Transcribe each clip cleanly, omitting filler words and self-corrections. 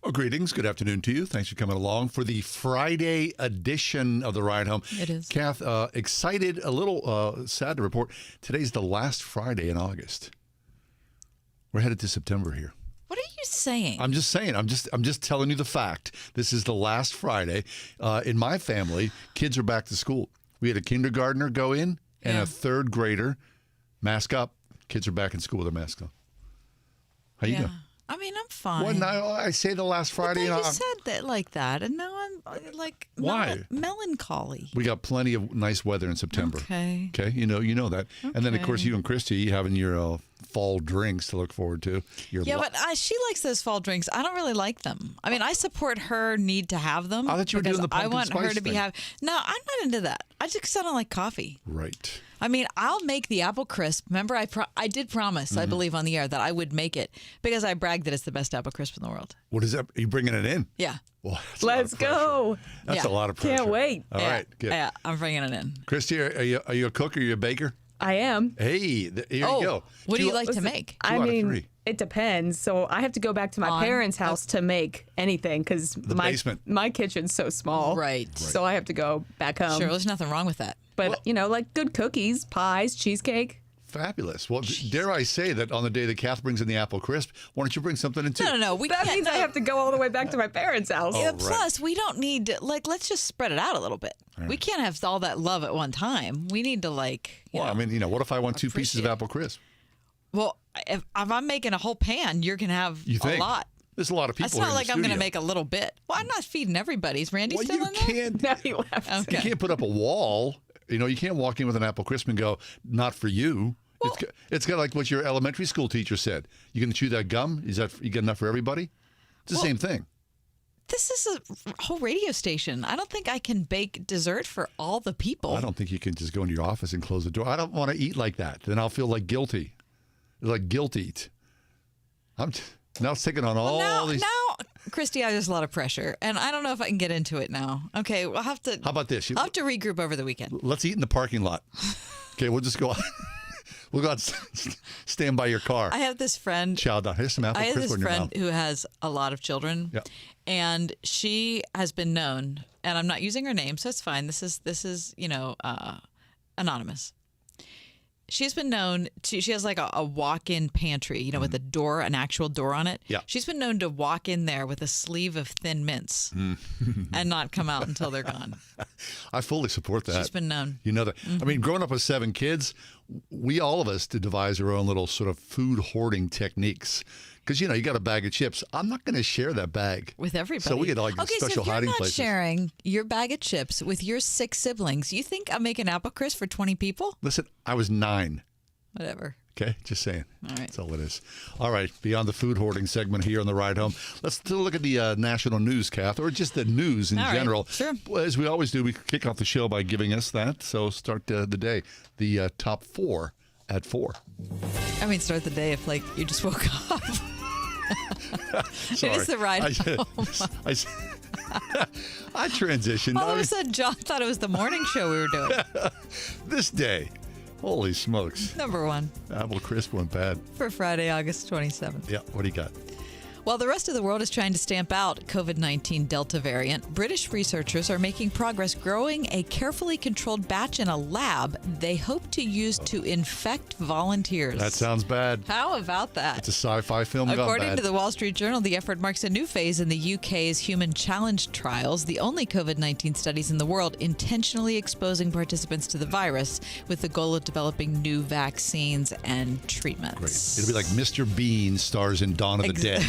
Well, greetings. Good afternoon to you. Thanks for coming along for the Friday edition of the Ride Home. It is. Kath, excited, a little sad to report. Today's the last Friday in August. We're headed to September here. What are you saying? I'm just saying. I'm just telling you the fact. This is the last Friday. In my family, kids are back to school. We had a kindergartner go in and a third grader mask up. Kids are back in school with their masks on. How you doing? I mean, I'm fine. Well, now I say the last Friday. But you said that like that, and now I'm like Why? melancholy. We got plenty of nice weather in September. Okay. Okay, you know that. Okay. And then, of course, you and Christy having your fall drinks to look forward to. But she likes those fall drinks. I don't really like them. I mean, I support her need to have them. I thought you were doing the pumpkin I want her spice to be thing. No, I'm not into that. I just don't like coffee. Right. I mean, I'll make the apple crisp. Remember, I did promise, I believe, on the air that I would make it because I bragged that it's the best apple crisp in the world. What is that? Are you bringing it in? Yeah. Well, that's Let's go. That's a lot of pressure. Can't wait. All right, good. Yeah, I'm bringing it in. Christy, are you a cook or are you a baker? I am. Hey, here you go. What do you like to Listen, make? Two I out of mean, three. it depends. So I have to go back to my parents' house to make anything because basement. my kitchen's so small. Right. So I have to go back home. Sure, there's nothing wrong with that. But, like good cookies, pies, cheesecake. Fabulous. Well, dare I say that on the day that Kath brings in the apple crisp, why don't you bring something in too? No. That means I have to go all the way back to my parents' house. Oh, right. Plus, we don't need to, let's just spread it out a little bit. We can't have all that love at one time. We need to, Well, I mean, what if I want 2 pieces of appreciate- apple crisp? well, if I'm making a whole pan, you're going to have You think? a lot. There's a lot of people It's here not in like the I'm going to studio. make a little bit. Well, I'm not feeding everybody. Is Randy Well, still you in there? can't. Now he left. Okay. You can't put up a wall. You can't walk in with an apple crisp and go, not for you. It's got like what your elementary school teacher said. You going to chew that gum? Is that you get enough for everybody? It's the same thing. This is a whole radio station. I don't think I can bake dessert for all the people. I don't think you can just go into your office and close the door. I don't want to eat like that. Then I'll feel like guilty. Like guilt eat. I'm now taking on all these. Now, Christy, there's a lot of pressure, and I don't know if I can get into it now. Okay, we'll have to. How about this? I'll have to regroup over the weekend. Let's eat in the parking lot. Okay, we'll just go out. We'll go out, stand by your car. I have this friend. Chow down. Here's some apple I have crisp this in your friend mouth. who has a lot of children, and she has been known, and I'm not using her name, so it's fine. This is anonymous. She's been known to. She has like a walk-in pantry, with a door, an actual door on it. Yeah. She's been known to walk in there with a sleeve of Thin Mints and not come out until they're gone. I fully support that. She's been known. You know that. I mean, growing up with 7 kids, all of us to devise our own little sort of food hoarding techniques. Because, you got a bag of chips. I'm not going to share that bag With everybody. So we get like special so if hiding you're not places. sharing your bag of chips with your 6 siblings, you think I'm making apple crisp for 20 people? Listen, I was 9. Whatever. Okay, just saying. All right. That's all it is. All right, beyond the food hoarding segment here on the ride home, let's take a look at the national news, Kath, or just the news in All right, general. sure. Well, as we always do, we kick off the show by giving us that. So start the day, the top 4 at 4. I mean, start the day if you just woke up. Sorry. It is the ride home. I transitioned. All of a sudden, John thought it was the morning show we were doing. This day, holy smokes, Number 1 apple crisp went bad. for Friday, August 27th. Yeah, what do you got? While the rest of the world is trying to stamp out COVID-19 Delta variant, British researchers are making progress growing a carefully controlled batch in a lab they hope to use to infect volunteers. That sounds bad. How about that? It's a sci-fi film gone According bad. to the Wall Street Journal, the effort marks a new phase in the UK's human challenge trials, the only COVID-19 studies in the world intentionally exposing participants to the virus with the goal of developing new vaccines and treatments. Great. It'll be like Mr. Bean stars in Dawn of the Dead.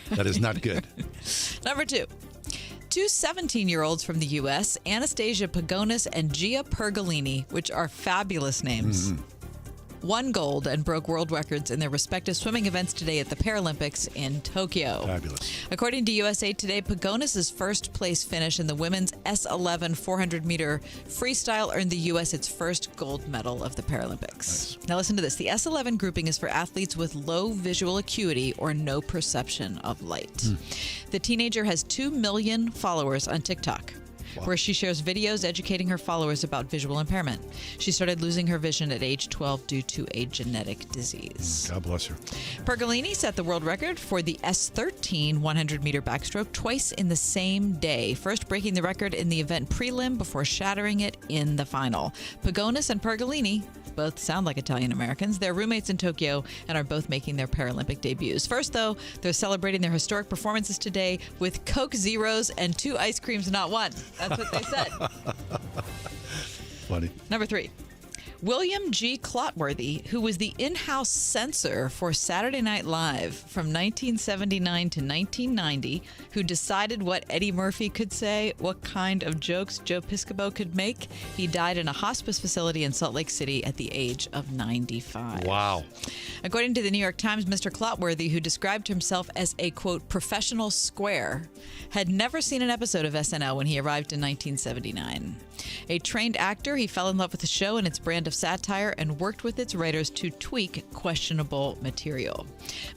That is not good. Number 2. 2 17-year-olds from the U.S., Anastasia Pagonis and Gia Pergolini, which are fabulous names, won gold and broke world records in their respective swimming events today at the Paralympics in Tokyo. Fabulous. According to USA Today, Pagonis' first place finish in the women's S11 400-meter freestyle earned the U.S. its first gold medal of the Paralympics. Now listen to this. The S11 grouping is for athletes with low visual acuity or no perception of light. The teenager has 2 million followers on TikTok. where she shares videos educating her followers about visual impairment. She started losing her vision at age 12 due to a genetic disease. God bless her. Pergolini set the world record for the S13 100-meter backstroke twice in the same day, first breaking the record in the event prelim before shattering it in the final. Pagonis and Pergolini both sound like Italian Americans. They're roommates in Tokyo and are both making their Paralympic debuts. First, though, they're celebrating their historic performances today with Coke Zeros and 2 ice creams, not 1. That's what they said. Funny. Number 3. William G. Clotworthy, who was the in-house censor for Saturday Night Live from 1979 to 1990, who decided what Eddie Murphy could say, what kind of jokes Joe Piscopo could make. He died in a hospice facility in Salt Lake City at the age of 95. Wow. According to the New York Times, Mr. Clotworthy, who described himself as a, quote, professional square, had never seen an episode of SNL when he arrived in 1979. A trained actor, he fell in love with the show and its brand of satire and worked with its writers to tweak questionable material.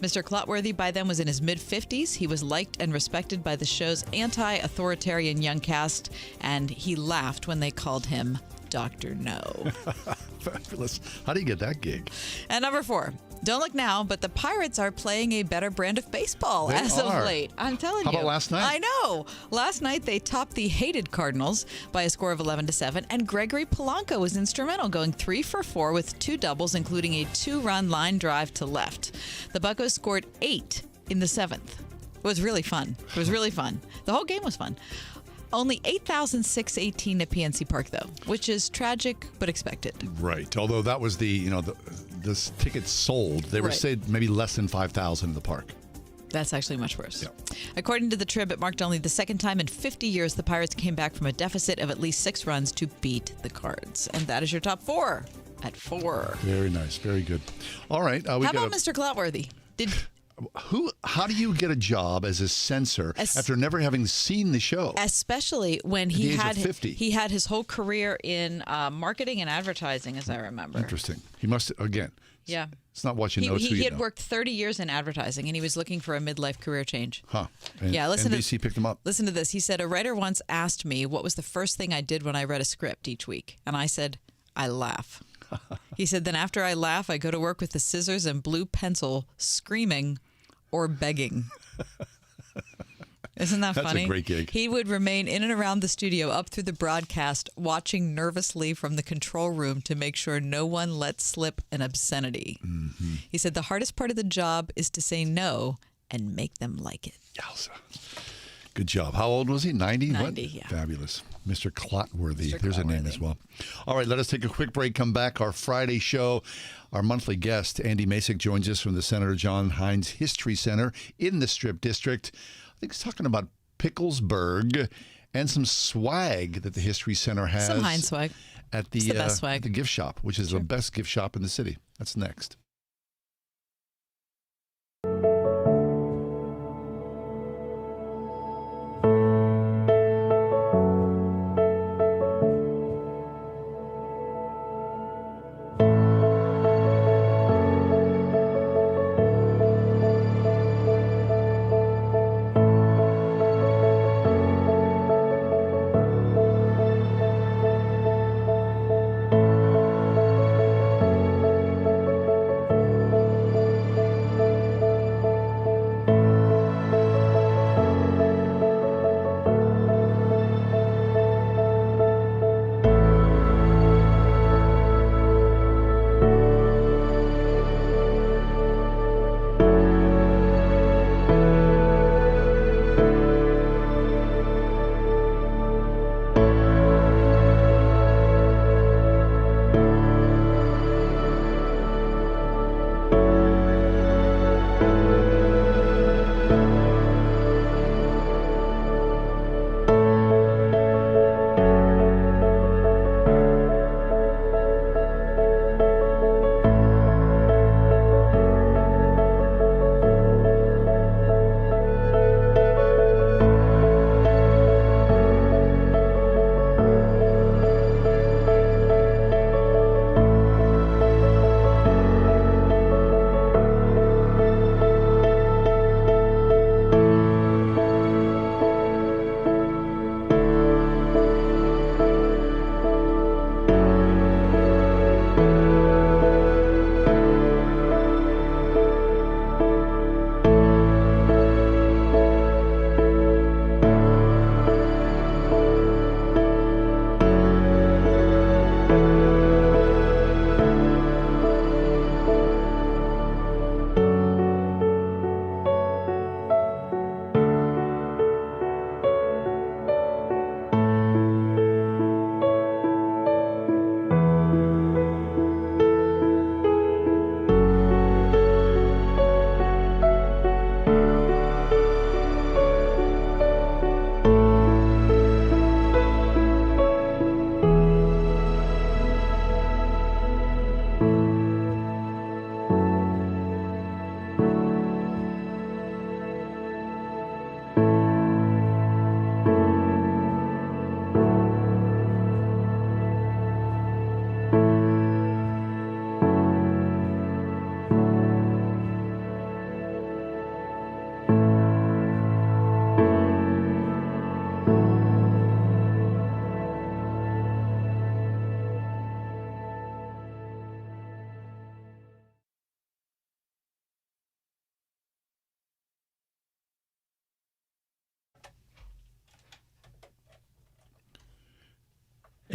Mr. Clotworthy by then was in his mid-50s. He was liked and respected by the show's anti-authoritarian young cast, and he laughed when they called him Dr. No. Fabulous. How do you get that gig? And number 4. Don't look now, but the Pirates are playing a better brand of baseball as of late. I'm telling you. How about last night? I know. Last night they topped the hated Cardinals by a score of 11-7, and Gregory Polanco was instrumental, going 3 for 4 with 2 doubles, including a 2-run line drive to left. The Buccos scored 8 in the 7th. It was really fun. It was really fun. The whole game was fun. Only 8,618 at PNC Park, though, which is tragic but expected. Right. Although that was the tickets sold. They were Right. said maybe less than 5,000 in the park. That's actually much worse. Yeah. According to the Trib, it marked only the second time in 50 years the Pirates came back from a deficit of at least 6 runs to beat the Cards. And that is your top 4 at 4. Very nice. Very good. All right. How about Mr. Clotworthy? How do you get a job as a censor after never having seen the show? Especially when At the age of 50. he had his whole career in marketing and advertising, as I remember. Interesting. He must, again, Yeah. it's not what you know, it's who He you had know. worked 30 years in advertising, and he was looking for a midlife career change. Huh. And Yeah, NBC picked him up. Listen to this. He said, a writer once asked me what was the first thing I did when I read a script each week. And I said, I laugh. He said, then after I laugh, I go to work with the scissors and blue pencil, screaming or begging. Isn't that funny? That's a great gig. He would remain in and around the studio up through the broadcast, watching nervously from the control room to make sure no one let slip an obscenity. Mm-hmm. He said the hardest part of the job is to say no and make them like it. Yowza. Good job. How old was he? 90? 90, What? yeah. Fabulous. Mr. Clotworthy. Mr. There's a name Clotworthy. as well. All right, let us take a quick break. Come back. Our Friday show. Our monthly guest, Andy Masek, joins us from the Senator John Heinz History Center in the Strip District. I think he's talking about Picklesburg and some swag that the History Center has. Some Heinz swag. At the, It's the best swag. at the gift shop, which is the best gift shop in the city. That's next.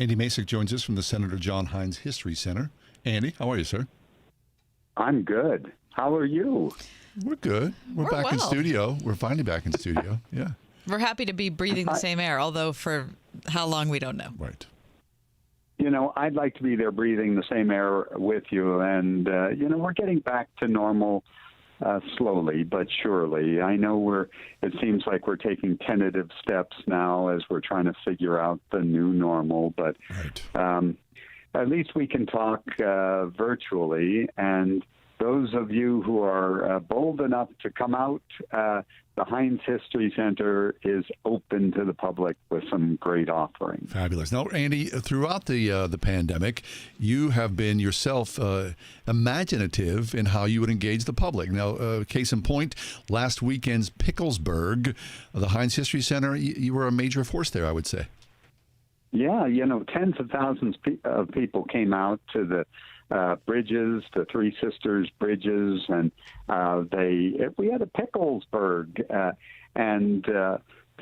Andy Masek joins us from the Senator John Heinz History Center. Andy, how are you, sir? I'm good. How are you? We're good. We're back in well. studio. We're finally back in studio. Yeah. We're happy to be breathing the same air, although for how long we don't know. Right. You know, I'd like to be there breathing the same air with you. And, we're getting back to normal slowly but surely. I know it seems like we're taking tentative steps now as we're trying to figure out the new normal. But Right. At least we can talk virtually. And those of you who are bold enough to come out, the Heinz History Center is open to the public with some great offerings. Fabulous. Now, Andy, throughout the pandemic, you have been yourself imaginative in how you would engage the public. Now, case in point, last weekend's Picklesburg, the Heinz History Center, you were a major force there, I would say. Yeah, tens of thousands of people came out to the bridges, the Three Sisters bridges, and we had a Picklesburg, and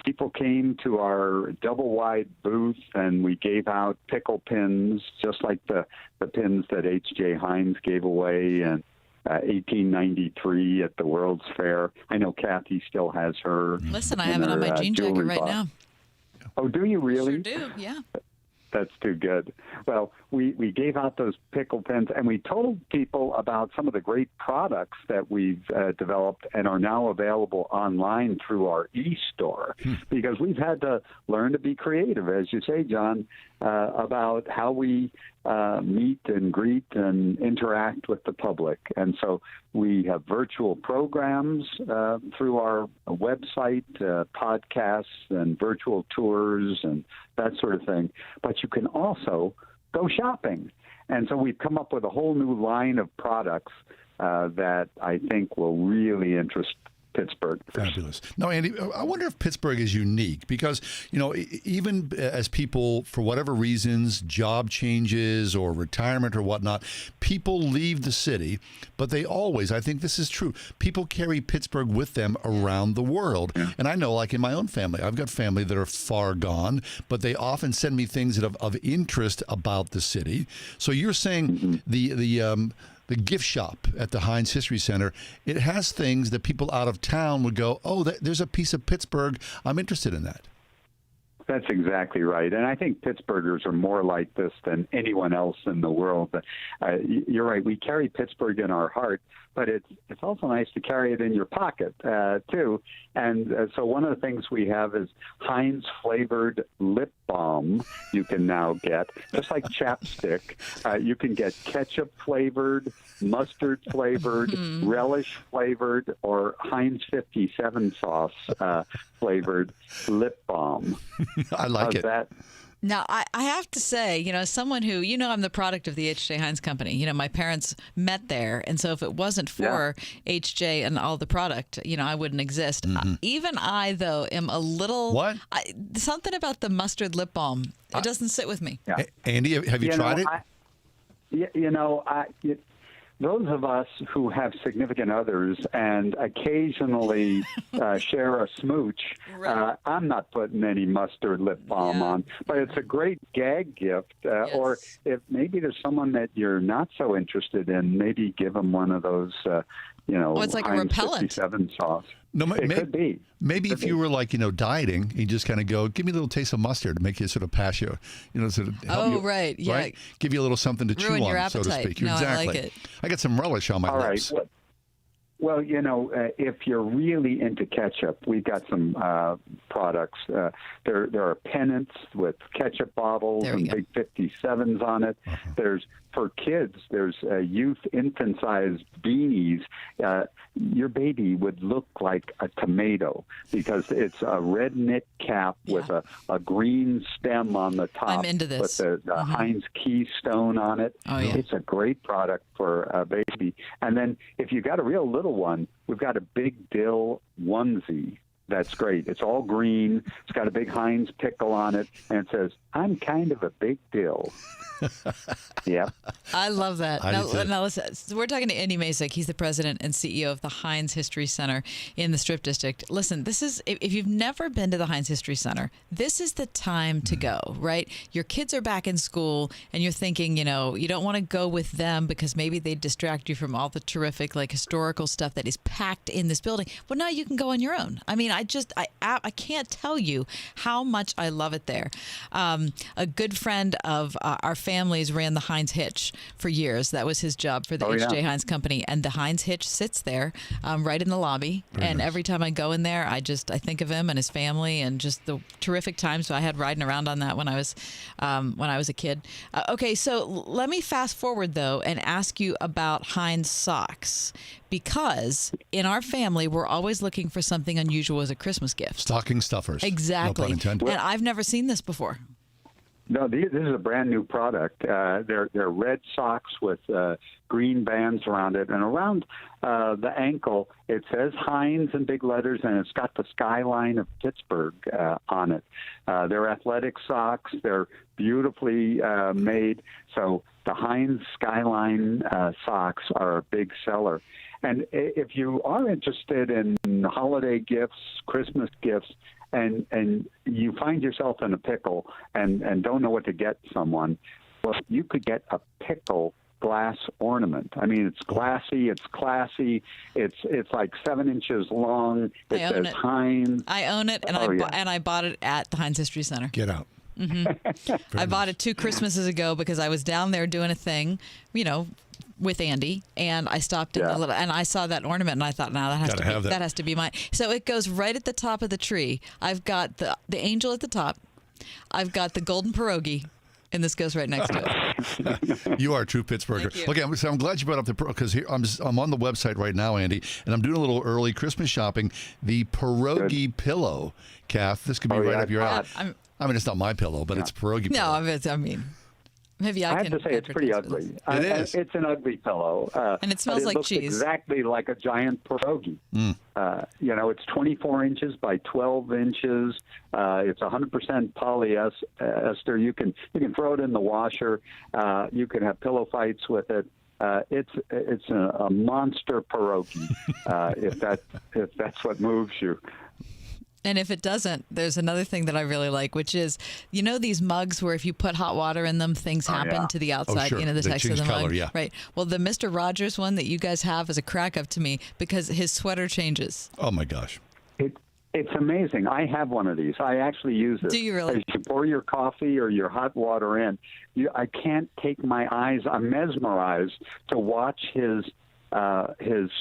people came to our double-wide booth, and we gave out pickle pins, just like the pins that H.J. Heinz gave away in 1893 at the World's Fair. I know Kathy still has her. Listen, I have it on my jean jacket right now. Oh, do you really? Sure do, yeah. That's too good. Well, we gave out those pickle pens, and we told people about some of the great products that we've developed and are now available online through our e-store, because we've had to learn to be creative, as you say, John, about how we meet and greet and interact with the public. And so we have virtual programs through our website, podcasts and virtual tours and that sort of thing. But you can also go shopping. And so we've come up with a whole new line of products that I think will really interest Pittsburgh. Fabulous. Now, Andy, I wonder if Pittsburgh is unique because, even as people, for whatever reasons, job changes or retirement or whatnot, people leave the city, but they always, I think this is true, people carry Pittsburgh with them around the world. Yeah. And I know, like in my own family, I've got family that are far gone, but they often send me things that of interest about the city. So you're saying the gift shop at the Heinz History Center, it has things that people out of town would go, oh, there's a piece of Pittsburgh. I'm interested in that. That's exactly right. And I think Pittsburghers are more like this than anyone else in the world. You're right. We carry Pittsburgh in our heart, but it's also nice to carry it in your pocket, too. And so one of the things we have is Heinz flavored lip balm you can now get, just like chapstick. You can get ketchup flavored, mustard flavored, relish flavored, or Heinz 57 sauce flavored lip balm. I like it. That? Now, I have to say, as someone who, I'm the product of the H.J. Heinz Company. My parents met there. And so if it wasn't for H.J. and all the product, I wouldn't exist. Even I, though, am a little... What? Something about the mustard lip balm. It doesn't sit with me. Yeah. Andy, have you tried it? Those of us who have significant others and occasionally share a smooch, Right. I'm not putting any mustard lip balm on, but it's a great gag gift. Yes. Or if maybe there's someone that you're not so interested in, maybe give them one of those, it's like a Heinz repellent. 57 sauce. No, It could be. Maybe if you were dieting, you just kind of go, give me a little taste of mustard to make you sort of pass you, sort of help you, right, yeah. right? Give you a little something to Ruin chew your on, so to appetite. speak. No, I Exactly. like it. I got some relish on my All lips. right. Well, if you're really into ketchup, we've got some products. There are pennants with ketchup bottles and go. big 57s on it. There's, for kids, there's youth infant-sized beanies. Your baby would look like a tomato because it's a red knit cap with a green stem on the top. I'm into this. With the Heinz Keystone on it. Oh, yeah. It's a great product for a baby. And then if you got a real little one, we've got a big dill onesie. That's great. It's all green. It's got a big Heinz pickle on it, and it says I'm kind of a big deal. Yep. I love that. I do too. Now listen, so we're talking to Andy Masek. He's the president and CEO of the Heinz History Center in the Strip District. Listen, this is, if you've never been to the Heinz History Center, this is the time to go, right? Your kids are back in school and you're thinking, you don't want to go with them because maybe they distract you from all the terrific, like, historical stuff that is packed in this building. Well, now you can go on your own. I mean, I can't tell you how much I love it there. A good friend of our family's ran the Heinz Hitch for years. That was his job for the H.J. Heinz Company. And the Heinz Hitch sits there right in the lobby. Very nice. Every time I go in there, I think of him and his family and just the terrific times I had riding around on that when I was a kid. Okay, so let me fast forward, though, and ask you about Heinz socks. Because in our family, we're always looking for something unusual as a Christmas gift. Stocking stuffers. Exactly. No pun intended. And I've never seen this before. No, this is a brand new product. They're red socks with green bands around it, and around the ankle it says Heinz in big letters, and it's got the skyline of Pittsburgh on it. They're athletic socks. They're beautifully made. So the Heinz skyline socks are a big seller. And if you are interested in holiday gifts, Christmas gifts, and you find yourself in a pickle and don't know what to get someone, well, you could get a pickle glass ornament. I mean, it's glassy, it's classy, it's like 7 inches long. It says Heinz. I own it, and I bought it at the Heinz History Center. Get out. Mm-hmm. I bought it 2 Christmases ago because I was down there doing a thing, with Andy, and I stopped in and I saw that ornament, and I thought, that has to be mine. So it goes right at the top of the tree. I've got the angel at the top. I've got the golden pierogi, and this goes right next to it. You are a true Pittsburgher. Okay, I'm glad you brought up the because I'm on the website right now, Andy, and I'm doing a little early Christmas shopping. The pierogi pillow, Kath. This could be right up your alley. I mean, it's not my pillow, but it's pierogi pillow. No, maybe I have to say it's pretty ugly. It is. It's an ugly pillow. And it smells like looks cheese. Exactly like a giant pierogi. It's 24 inches by 12 inches. It's 100% polyester. You can throw it in the washer. You can have pillow fights with it. It's a monster pierogi. if that's what moves you. And if it doesn't, there's another thing that I really like, which is, these mugs where if you put hot water in them, things happen to the outside, sure. The text of the color, mug. Yeah. Right. Well, the Mr. Rogers one that you guys have is a crack up to me because his sweater changes. Oh, my gosh. It's amazing. I have one of these. I actually use it. Do you really? As you pour your coffee or your hot water in, I can't take my eyes. I'm mesmerized to watch his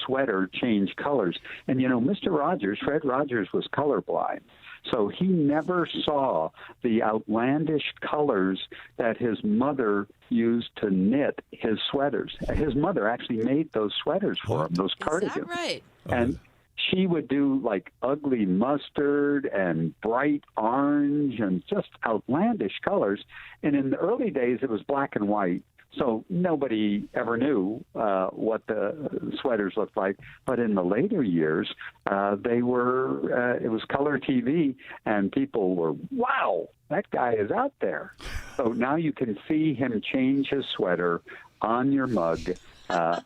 sweater change colors. And, Mr. Rogers, Fred Rogers, was colorblind. So he never saw the outlandish colors that his mother used to knit his sweaters. His mother actually made those sweaters for him, those cardigans. Is that right? And she would do like ugly mustard and bright orange and just outlandish colors. And in the early days, it was black and white. So nobody ever knew what the sweaters looked like. But in the later years, it was color TV, and people were, wow, that guy is out there. So now you can see him change his sweater on your mug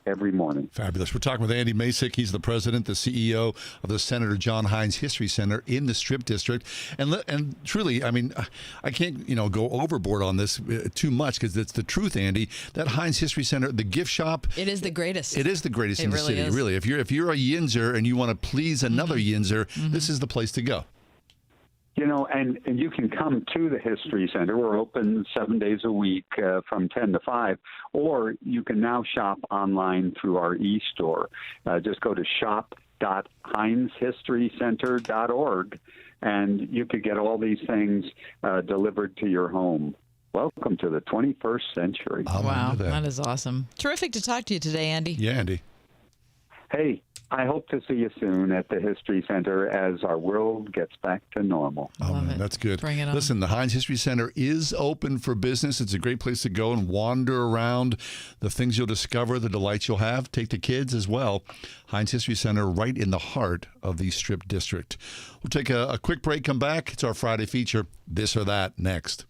every morning. Fabulous. We're talking with Andy Masek. He's the president, the CEO of the Senator John Heinz History Center in the Strip District. And truly, I mean, I can't go overboard on this too much because it's the truth, Andy. That Heinz History Center, the gift shop. It is the greatest. It is the greatest in the really city. Is. Really, if you're a Yinzer and you want to please another Yinzer, this is the place to go. And you can come to the History Center. We're open 7 days a week from 10 to 5, or you can now shop online through our e-store. Just go to shop.heinzhistorycenter.org, and you could get all these things delivered to your home. Welcome to the 21st century. Wow, that is awesome. Terrific to talk to you today, Andy. Yeah, Andy. Hey, I hope to see you soon at the History Center as our world gets back to normal. Oh, man, that's good. Bring it on. Listen, the Heinz History Center is open for business. It's a great place to go and wander around. The things you'll discover, the delights you'll have. Take the kids as well. Heinz History Center right in the heart of the Strip District. We'll take a quick break, come back. It's our Friday feature, This or That, next.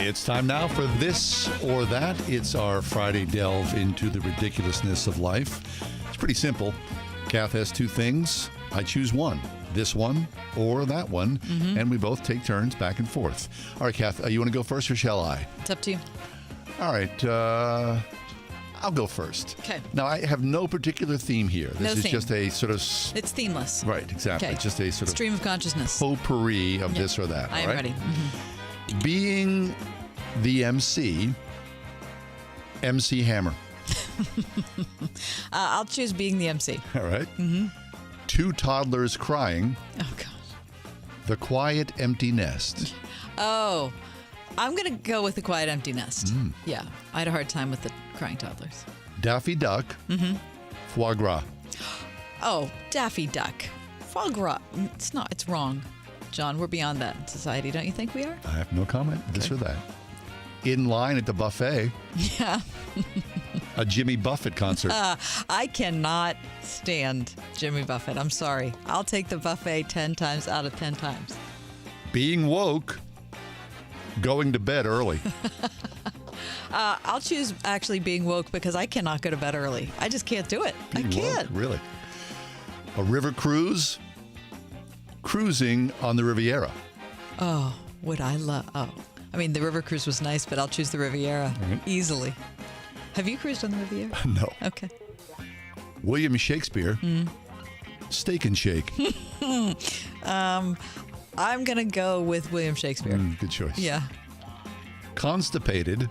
It's time now for This or That. It's our Friday delve into the ridiculousness of life. It's pretty simple. Kath has two things. I choose one. This one or that one. And we both take turns back and forth. All right, Kath, you want to go first or shall I? It's up to you. All right. I'll go first. Okay. Now, I have no particular theme here. This No is theme. just a sort of... It's themeless. Right, exactly. Okay. Just a sort of Stream of consciousness. potpourri of this or that. I am all right? ready. Being the MC Hammer. I'll choose being the MC. All right. Two toddlers crying. Oh, God. The quiet empty nest. Oh, I'm going to go with the quiet empty nest. Yeah. I had a hard time with the crying toddlers. Daffy Duck. Foie gras. Oh, Daffy Duck. Foie gras. It's wrong. John, we're beyond that in society, don't you think we are? I have no comment. This or that. In line at the buffet. Yeah. A Jimmy Buffett concert. I cannot stand Jimmy Buffett. I'm sorry. I'll take the buffet 10 times out of 10 times. Being woke. Going to bed early. I'll choose actually being woke because I cannot go to bed early. I just can't do it. I Being can't. woke, really. A river cruise. Cruising on the Riviera. Oh, would I love... Oh. I mean, the river cruise was nice, but I'll choose the Riviera easily. Have you cruised on the Riviera? No. Okay. William Shakespeare. Steak and Shake. I'm going to go with William Shakespeare. Good choice. Yeah. Constipated.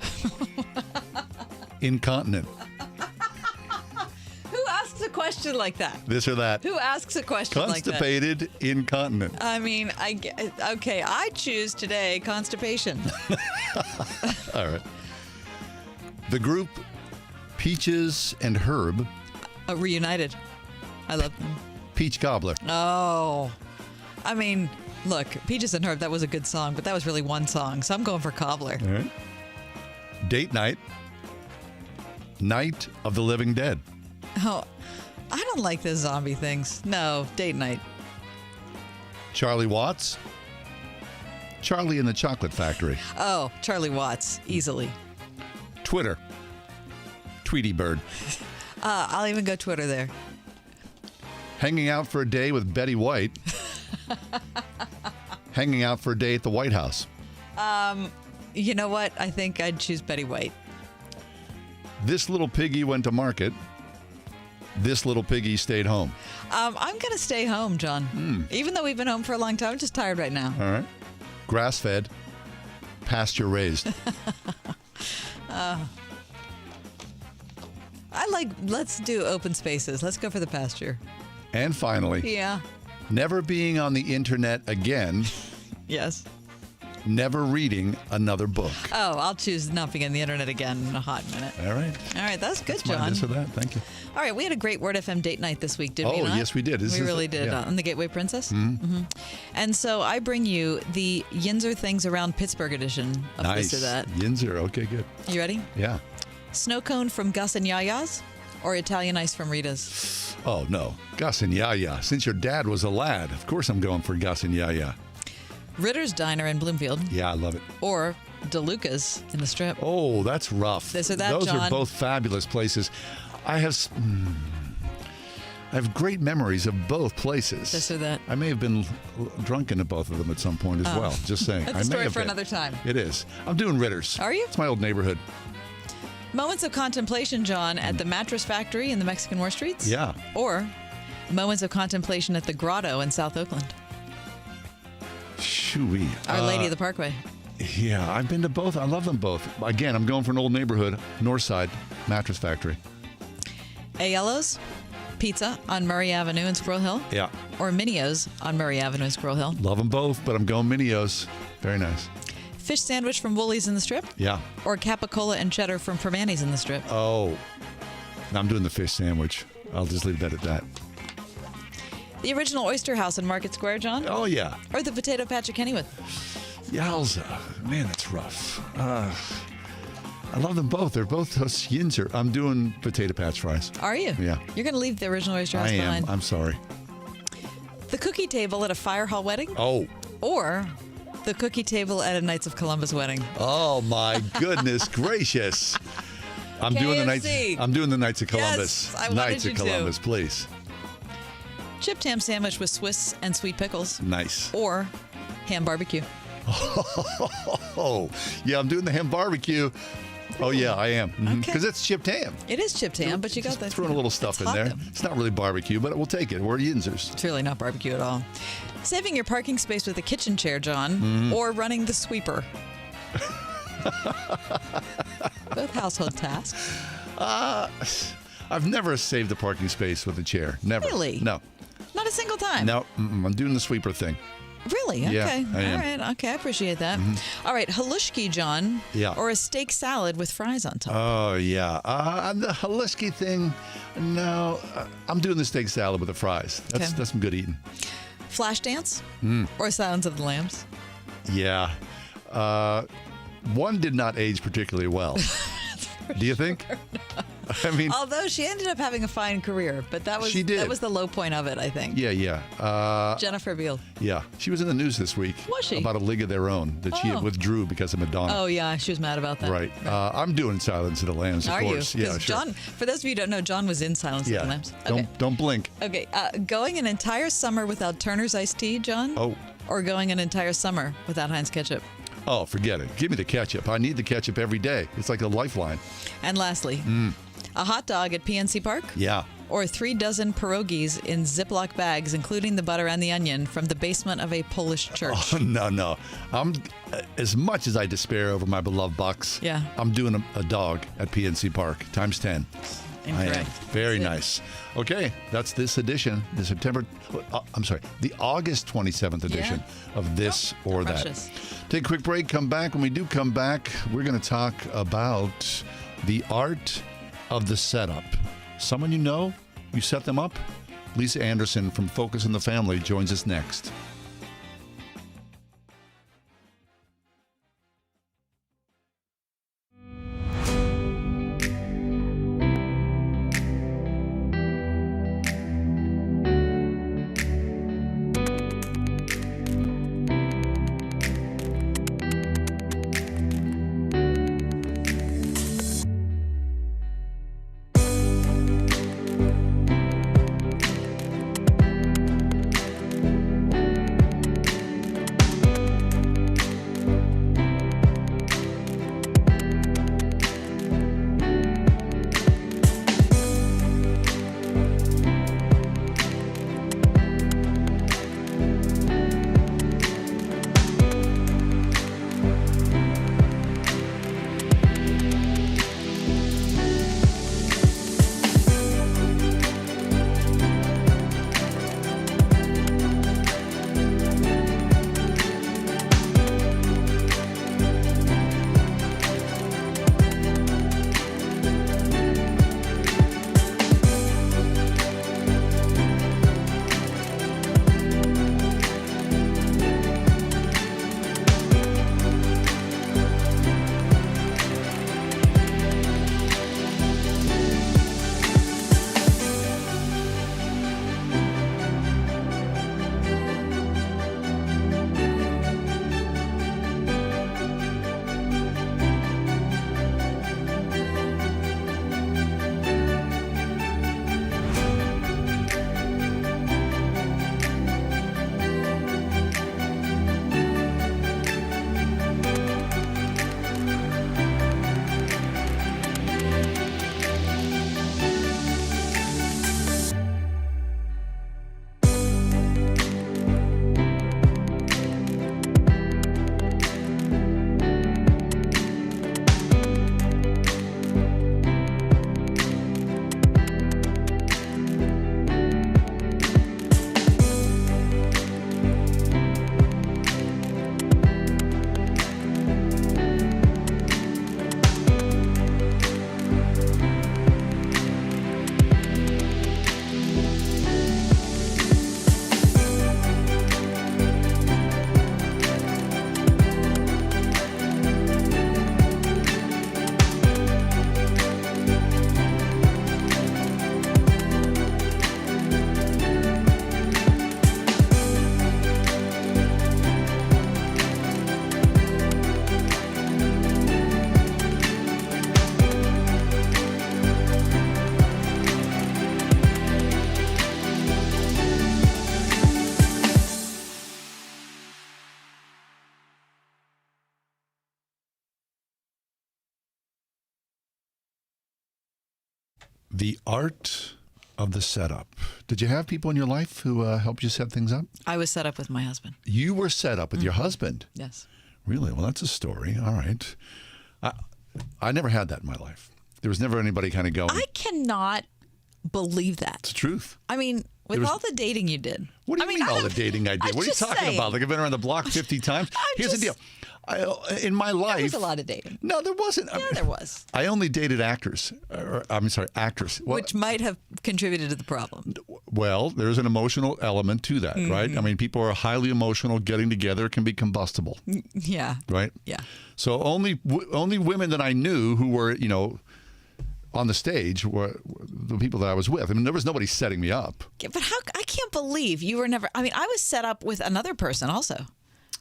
Incontinent. Who asks a question like that? This or that. Who asks a question like that? Constipated, incontinent. I mean, okay, I choose today constipation. All right. The group Peaches and Herb. Reunited. I love them. Peach Gobbler. Oh. I mean, look, Peaches and Herb, that was a good song, but that was really one song, so I'm going for Cobbler. All right. Date night. Night of the Living Dead. Oh, I don't like the zombie things. No, date night. Charlie Watts. Charlie and the Chocolate Factory. Oh, Charlie Watts, easily. Twitter. Tweety Bird. I'll even go Twitter there. Hanging out for a day with Betty White. Hanging out for a day at the White House. You know what? I think I'd choose Betty White. This little piggy went to market. This little piggy stayed home. I'm going to stay home, John. Even though we've been home for a long time, I'm just tired right now. All right. Grass-fed. Pasture-raised. Let's do open spaces. Let's go for the pasture. And finally, Yeah. never being on the internet again. Yes. Never reading another book. Oh, I'll choose not being on the internet again in a hot minute. All right. All right, that's good, That's mine, John. this or that. Thank you. All right, we had a great Word FM date night this week, did we Oh, not? yes, we did. We really did yeah. on the Gateway Princess. Mm-hmm. And so I bring you the Yinzer Things Around Pittsburgh edition of Nice. This or That. Yinzer. Okay, good. You ready? Yeah. Snow cone from Gus and Yaya's or Italian ice from Rita's? Oh, no. Gus and Yaya. Since your dad was a lad, of course I'm going for Gus and Yaya. Ritter's Diner in Bloomfield Yeah, I love it. or DeLuca's in the Strip. Oh, that's rough. This or that, Those John. are both fabulous places. I have great memories of both places. This or that. I may have been drunken at both of them at some point as well. Just saying. That's I a may story have for been. another time. It is. I'm doing Ritter's. Are you? It's my old neighborhood. Moments of contemplation, John, at the Mattress Factory in the Mexican War Streets? Yeah. Or moments of contemplation at the Grotto in South Oakland? Shooey. Our Lady of the Parkway. Yeah, I've been to both. I love them both. Again, I'm going for an old neighborhood, North Side Mattress Factory. Aiello's Pizza on Murray Avenue in Squirrel Hill? Yeah. Or Minio's on Murray Avenue in Squirrel Hill? Love them both, but I'm going Minio's. Very nice. Fish sandwich from Woolies in the Strip? Yeah. Or Capicola and cheddar from Permanis in the Strip? Oh, I'm doing the fish sandwich. I'll just leave that at that. The original Oyster House in Market Square, John? Oh, yeah. Or the Potato Patch at Kennywood? Yowza. Man, that's rough. I love them both. They're both Yinzer. I'm doing potato patch fries. Are you? Yeah. You're going to leave the original Oyster House I am. behind? I'm sorry. The cookie table at a fire hall wedding? Oh, Or the cookie table at a Knights of Columbus wedding. Oh my goodness gracious! I'm doing the Knights. KFC. I'm doing the Knights of Columbus. Yes, I wanted Knights you of to. Columbus, please. Chipped ham sandwich with Swiss and sweet pickles. Nice. Or ham barbecue. Oh, yeah, I'm doing the ham barbecue. Oh, yeah, I am. Okay. Because it's chipped ham. It is chipped ham, but you got Just that. throwing a little stuff in hot, there. though. It's not really barbecue, but we'll take it. We're Yinzers. It's really not barbecue at all. Saving your parking space with a kitchen chair, John, Mm-hmm. or running the sweeper. Both household tasks. I've never saved a parking space with a chair. Never. Really? No. Not a single time. No. I'm doing the sweeper thing. Really? Yeah, Okay. I am. All right. Okay. I appreciate that. All right. Halushki, John. Yeah. Or a steak salad with fries on top. Oh, yeah. The Haluski thing, no. I'm doing the steak salad with the fries. That's some good eating. Flash dance? Mm. Or Silence of the Lambs? Yeah. One did not age particularly well. Do you think? I mean, Although she ended up having a fine career, but that was She did. that was the low point of it, I think. yeah. Jennifer Beal. Yeah. She was in the news this week. Was she? About a League of Their Own that she Oh. had withdrew because of Madonna. Oh yeah, she was mad about that. Right. I'm doing Silence of the Lambs, of Are course. you? Yeah, 'Cause sure. John, for those of you who don't know, John was in Silence of the Lambs. Okay. Don't blink. Okay. Going an entire summer without Turner's iced tea, John? Oh. Or going an entire summer without Heinz ketchup? Oh, forget it. Give me the ketchup. I need the ketchup every day. It's like a lifeline. And lastly, a hot dog at PNC Park? Yeah. Or 3 dozen pierogies in Ziploc bags, including the butter and the onion, from the basement of a Polish church. Oh, no. I'm as much as I despair over my beloved Bucks. Yeah. I'm doing a dog at PNC Park times 10. I am. Incorrect. Very That's it. nice. Okay, that's this edition, the August 27th edition of This or That. precious. Take a quick break, come back. When we do come back, we're going to talk about the art of the setup. Someone you know, you set them up? Lisa Anderson from Focus on the Family joins us next. The art of the setup. Did you have people in your life who helped you set things up? I was set up with my husband. You were set up with your husband? Yes. Really? Well, that's a story. All right. I never had that in my life. There was never anybody kind of going. I cannot believe that. It's the truth. I mean, with all the dating you did. What do you mean all the dating I did? I'm What are you just talking saying. about? Like I've been around the block 50 times? Here's the deal. In my life. There was a lot of dating. No, there wasn't. Yeah, there was. I only dated actors. Actors. Well, Which might have contributed to the problem. well, there's an emotional element to that, right? I mean, people are highly emotional. Getting together can be combustible, Yeah. right? Yeah. So only women that I knew who were, on the stage were the people that I was with. I mean, there was nobody setting me up. Yeah, but I can't believe you were never. I mean, I was set up with another person also.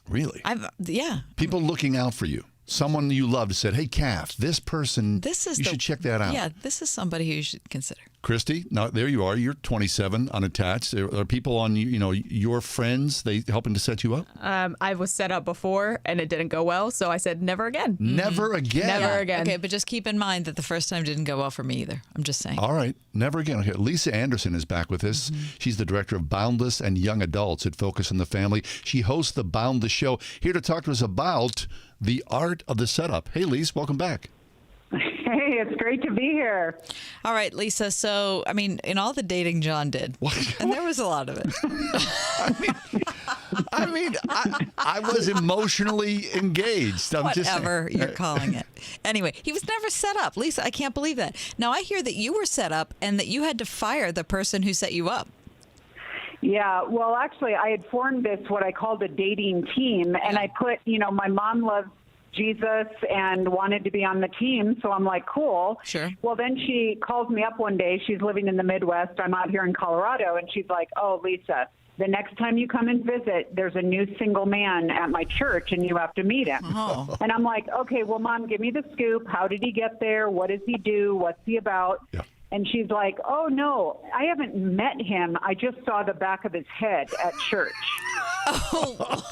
Really? Yeah. People looking out for you. Someone you loved said, "Hey, Kath, this person, you should check that out." Yeah, this is somebody who you should consider. Christy, now there you are. You're 27, unattached. There are people on your friends. They helping to set you up. I was set up before and it didn't go well, so I said never again. Never again. Never again. Okay, but just keep in mind that the first time didn't go well for me either. I'm just saying. All right, never again. Okay, Lisa Anderson is back with us. She's the director of Boundless and Young Adults at Focus on the Family. She hosts the Boundless Show. Here to talk to us about the art of the setup. Hey, Lisa, welcome back. Hey, it's great to be here. All right, Lisa. So, I mean, in all the dating John did, and there was a lot of it. I was emotionally engaged. Whatever you're calling it. Anyway, he was never set up. Lisa, I can't believe that. Now, I hear that you were set up and that you had to fire the person who set you up. Yeah, well, actually, I had formed this, what I called a dating team, and I put, my mom loves Jesus and wanted to be on the team, so I'm like, cool. Sure. Well, then she calls me up one day. She's living in the Midwest. I'm out here in Colorado, and she's like, oh, Lisa, the next time you come and visit, there's a new single man at my church, and you have to meet him. Oh. And I'm like, okay, well, Mom, give me the scoop. How did he get there? What does he do? What's he about? Yeah. And she's like, oh, no, I haven't met him. I just saw the back of his head at church.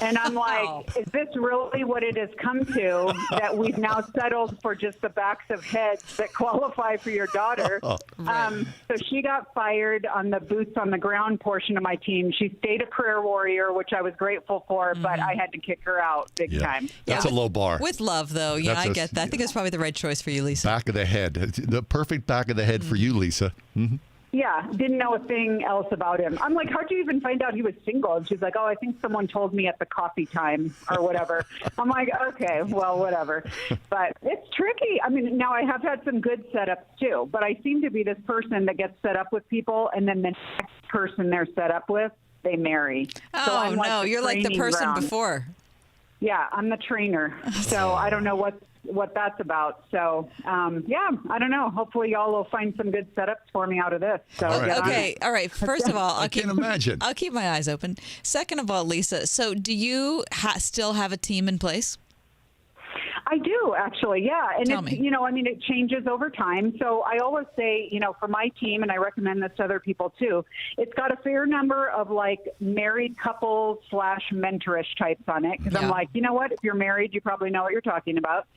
And I'm like, is this really what it has come to, that we've now settled for just the backs of heads that qualify for your daughter? So she got fired on the boots on the ground portion of my team. She stayed a prayer warrior, which I was grateful for, but I had to kick her out big time. That's a low bar. With love, though. Yeah, I get that. I think it's probably the right choice for you, Lisa. Back of the head. The perfect back of the head for you, Lisa. Mm-hmm. Yeah, didn't know a thing else about him. I'm like, how'd you even find out he was single? And she's like, oh, I think someone told me at the coffee time or whatever. I'm like, okay, well, whatever. But it's tricky. I mean, now I have had some good setups too, but I seem to be this person that gets set up with people, and then the next person they're set up with, they marry. Oh, so I'm no, you're like the person ground. before. Yeah, I'm the trainer. So I don't know what that's about. So, yeah, I don't know. Hopefully y'all will find some good setups for me out of this. So All right. Okay, all right. First of all, I can't imagine. I'll keep my eyes open. Second of all, Lisa, so do you still have a team in place? I do, actually, yeah. And Tell it's, me. it changes over time. So I always say, for my team, and I recommend this to other people too, it's got a fair number of like married couples / mentorish types on it. Because I'm like, you know what? If you're married, you probably know what you're talking about.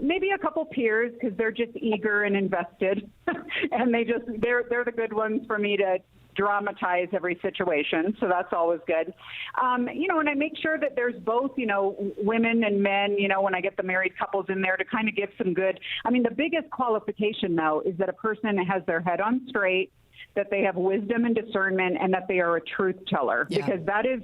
Maybe a couple peers, because they're just eager and invested. And they're the good ones for me to dramatize every situation, so that's always good. And I make sure that there's both, women and men, when I get the married couples in there to kind of give some good. I mean, the biggest qualification, though, is that a person has their head on straight, that they have wisdom and discernment, and that they are a truth teller. Yeah. Because that is,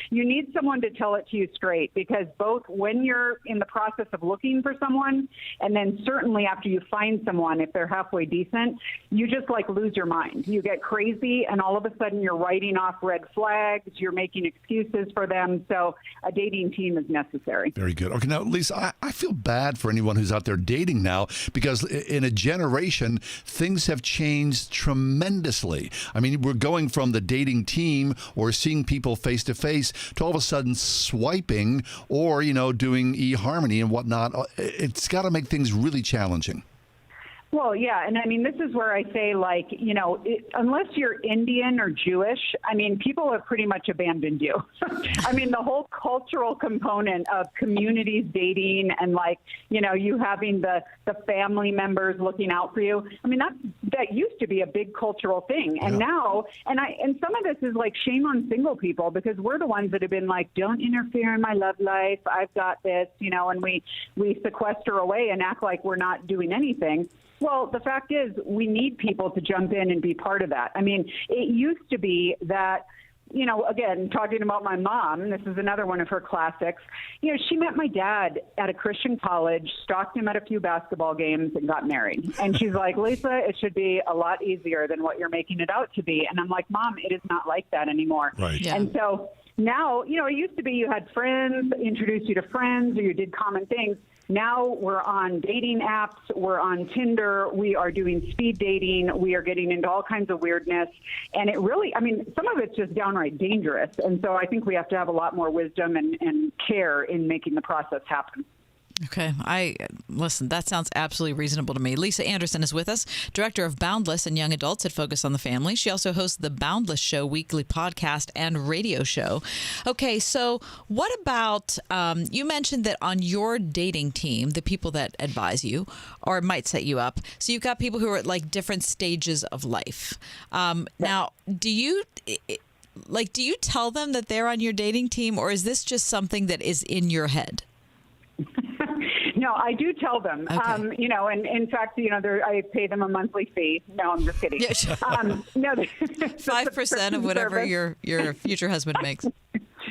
you need someone to tell it to you straight, because both when you're in the process of looking for someone, and then certainly after you find someone, if they're halfway decent, you just like lose your mind. You get crazy, and all of a sudden you're writing off red flags, you're making excuses for them. So a dating team is necessary. Very good. Okay, now, Lisa, I feel bad for anyone who's out there dating now, because in a generation, things have changed tremendously. I mean, we're going from the dating team or seeing people face to face to all of a sudden swiping or, doing eHarmony and whatnot. It's got to make things really challenging. Well, yeah, and I mean, this is where I say, like, unless you're Indian or Jewish, I mean, people have pretty much abandoned you. I mean, the whole cultural component of communities dating and, like, you having the family members looking out for you. I mean, that used to be a big cultural thing. And now, and some of this is like shame on single people, because we're the ones that have been like, don't interfere in my love life. I've got this, and we sequester away and act like we're not doing anything. Well, the fact is we need people to jump in and be part of that. I mean, it used to be that, again, talking about my mom, this is another one of her classics. She met my dad at a Christian college, stalked him at a few basketball games, and got married. And she's like, Lisa, it should be a lot easier than what you're making it out to be. And I'm like, Mom, it is not like that anymore. Right. Yeah. And so now, it used to be you had friends, introduced you to friends, or you did common things. Now we're on dating apps, we're on Tinder, we are doing speed dating, we are getting into all kinds of weirdness. And it really, some of it's just downright dangerous. And so I think we have to have a lot more wisdom and care in making the process happen. Okay. Listen, that sounds absolutely reasonable to me. Lisa Anderson is with us, director of Boundless and Young Adults at Focus on the Family. She also hosts the Boundless Show weekly podcast and radio show. Okay, so what about, you mentioned that on your dating team, the people that advise you or might set you up, so you've got people who are at like different stages of life. Now, do you tell them that they're on your dating team, or is this just something that is in your head? No, I do tell them, okay. And in fact, I pay them a monthly fee. No, I'm just kidding. Yeah, sure. No, 5% of whatever your future husband makes.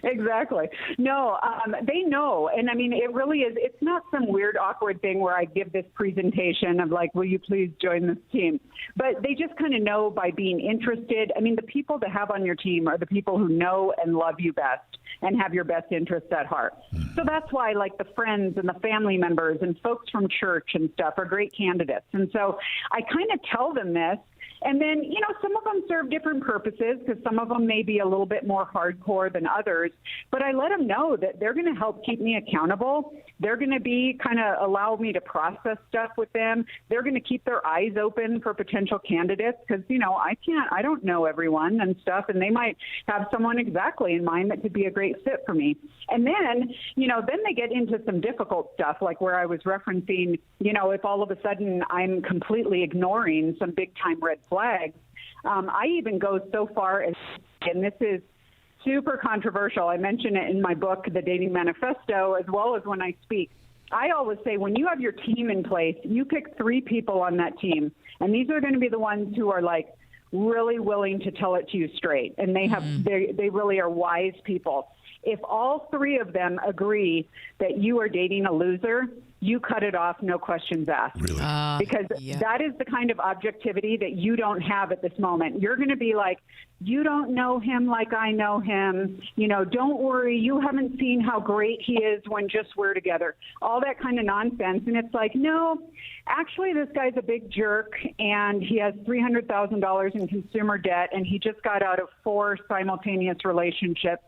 Exactly. No, they know. And it really is. It's not some weird, awkward thing where I give this presentation of like, will you please join this team? But they just kind of know by being interested. The people to have on your team are the people who know and love you best and have your best interests at heart. So that's why like the friends and the family members and folks from church and stuff are great candidates. And so I kind of tell them this. And then, some of them serve different purposes because some of them may be a little bit more hardcore than others. But I let them know that they're going to help keep me accountable. They're going to be kind of allow me to process stuff with them. They're going to keep their eyes open for potential candidates because, I don't know everyone and stuff. And they might have someone exactly in mind that could be a great fit for me. And then, then they get into some difficult stuff like where I was referencing, if all of a sudden I'm completely ignoring some big time red flags. I even go so far as, and this is super controversial, I mention it in my book, The Dating Manifesto, as well as when I speak. I always say when you have your team in place, you pick 3 people on that team, and these are going to be the ones who are like really willing to tell it to you straight, and they really are wise people. If all 3 of them agree that you are dating a loser, you cut it off, no questions asked. Really? Because that is the kind of objectivity that you don't have at this moment. You're going to be like, you don't know him like I know him. Don't worry. You haven't seen how great he is when just we're together. All that kind of nonsense. And it's like, no, actually, this guy's a big jerk, and he has $300,000 in consumer debt, and he just got out of 4 simultaneous relationships.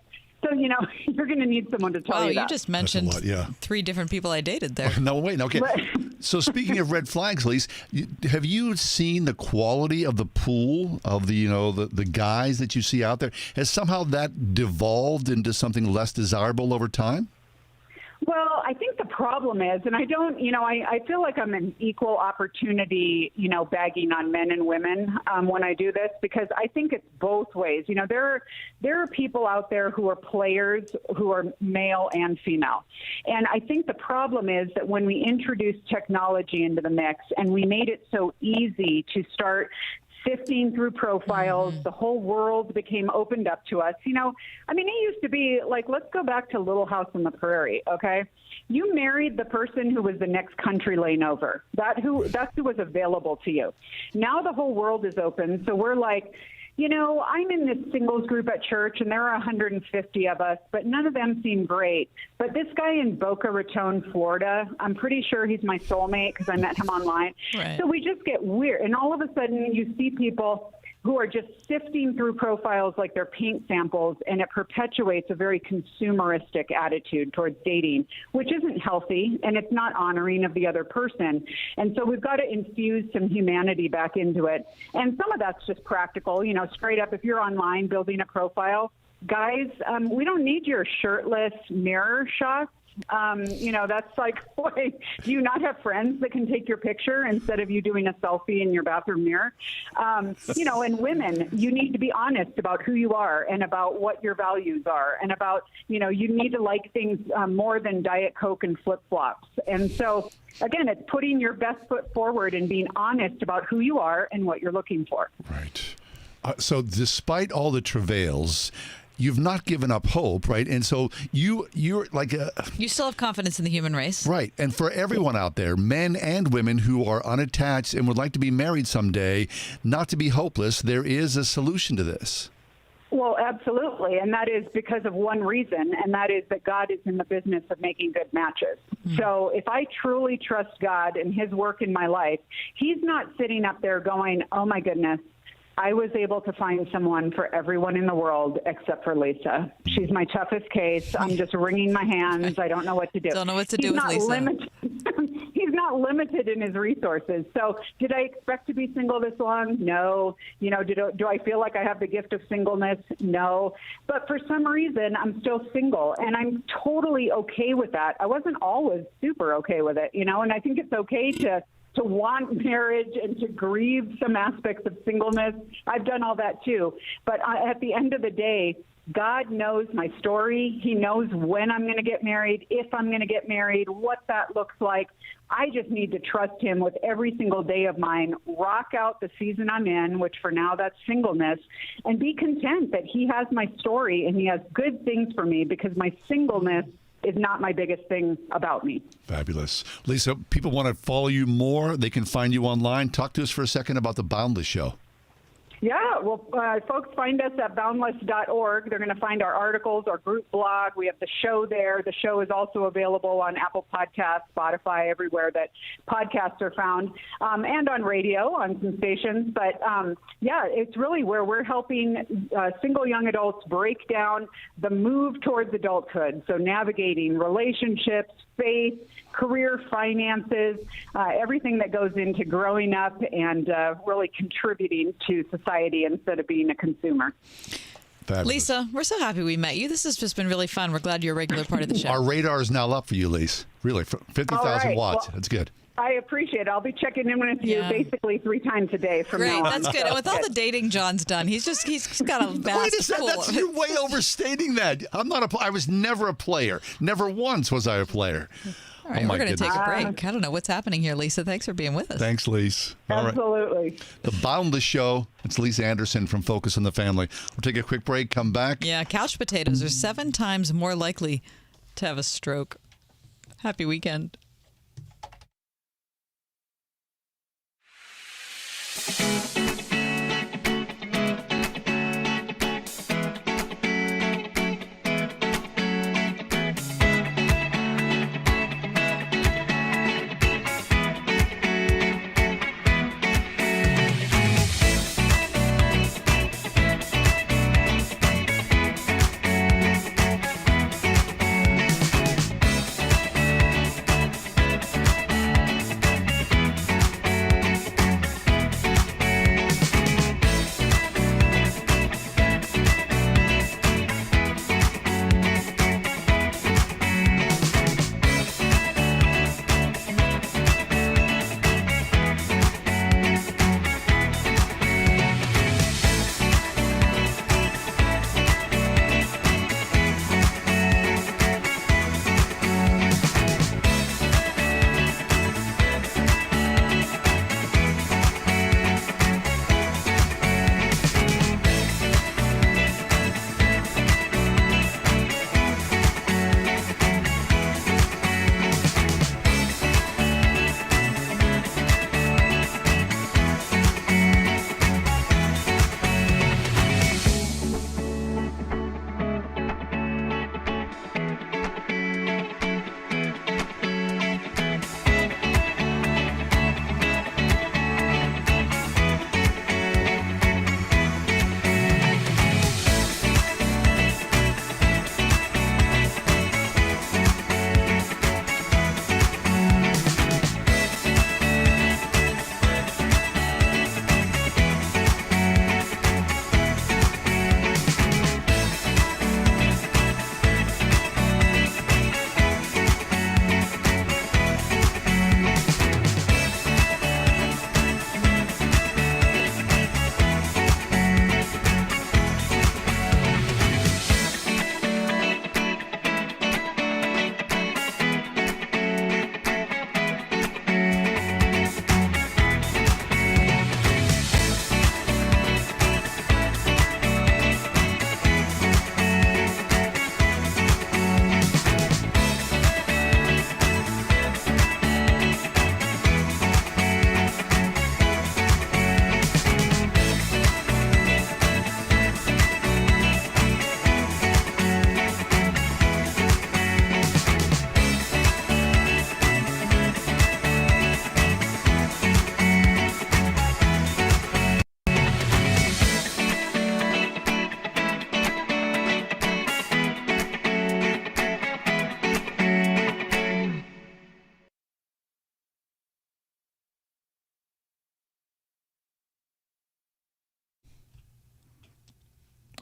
So, you're going to need someone to tell you that. You just mentioned 3 different people I dated there. No, wait. Okay. So speaking of red flags, Lise, have you seen the quality of the pool of the guys that you see out there? Has somehow that devolved into something less desirable over time? Well, I think the problem is, and I don't, I feel like I'm an equal opportunity, bagging on men and women when I do this, because I think it's both ways. There are people out there who are players who are male and female. And I think the problem is that when we introduced technology into the mix and we made it so easy to start sifting through profiles, the whole world became opened up to us. It used to be like, let's go back to Little House on the Prairie, okay? You married the person who was the next country lane over. That's who was available to you. Now the whole world is open, so we're like, I'm in this singles group at church, and there are 150 of us, but none of them seem great. But this guy in Boca Raton, Florida, I'm pretty sure he's my soulmate because I met him online. Right. So we just get weird. And all of a sudden, you see people who are just sifting through profiles like they're paint samples, and it perpetuates a very consumeristic attitude towards dating, which isn't healthy, and it's not honoring of the other person. And so we've got to infuse some humanity back into it. And some of that's just practical, straight up, if you're online building a profile, guys, we don't need your shirtless mirror shots. That's like, boy, do you not have friends that can take your picture instead of you doing a selfie in your bathroom mirror? And women, you need to be honest about who you are and about what your values are and about, you need to like things more than Diet Coke and flip-flops. And so, again, it's putting your best foot forward and being honest about who you are and what you're looking for. Right. So despite all the travails, you've not given up hope, right? And so you're like you still have confidence in the human race. Right. And for everyone out there, men and women who are unattached and would like to be married someday, not to be hopeless, there is a solution to this. Well, absolutely. And that is because of one reason, and that is that God is in the business of making good matches. So if I truly trust God and his work in my life, he's not sitting up there going, oh, my goodness, I was able to find someone for everyone in the world except for Lisa. She's my toughest case. I'm just wringing my hands. I don't know what to do. Don't know what to do with Lisa. He's not limited in his resources. So did I expect to be single this long? No. Do I feel like I have the gift of singleness? No. But for some reason, I'm still single, and I'm totally okay with that. I wasn't always super okay with it, and I think it's okay to want marriage and to grieve some aspects of singleness. I've done all that too. But at the end of the day, God knows my story. He knows when I'm going to get married, if I'm going to get married, what that looks like. I just need to trust him with every single day of mine, rock out the season I'm in, which for now that's singleness, and be content that he has my story and he has good things for me, because my singleness is not my biggest thing about me. Fabulous. Lisa, people want to follow you more. They can find you online. Talk to us for a second about the Boundless Show. Yeah, well, folks find us at boundless.org. They're going to find our articles, our group blog. We have the show there. The show is also available on Apple Podcasts, Spotify, everywhere that podcasts are found, and on radio on some stations. But, it's really where we're helping single young adults break down the move towards adulthood. So navigating relationships, faith, career, finances, everything that goes into growing up and really contributing to society instead of being a consumer. Fabulous. Lisa, we're so happy we met you. This has just been really fun. We're glad you're a regular part of the show. Our radar is now up for you, Lisa. Really, 50,000 watts. Well, that's good. I appreciate it. I'll be checking in with you basically 3 times a day from now on. Great, that's good. And with all the dating John's done, he's got a vast pool. You're way overstating that. I was never a player. Never once was I a player. All right, we're going to take a break. I don't know what's happening here, Lisa. Thanks for being with us. Thanks, Lisa. All Absolutely. Right. The Boundless Show. It's Lisa Anderson from Focus on the Family. We'll take a quick break, come back. Yeah, couch potatoes are 7 times more likely to have a stroke. Happy weekend.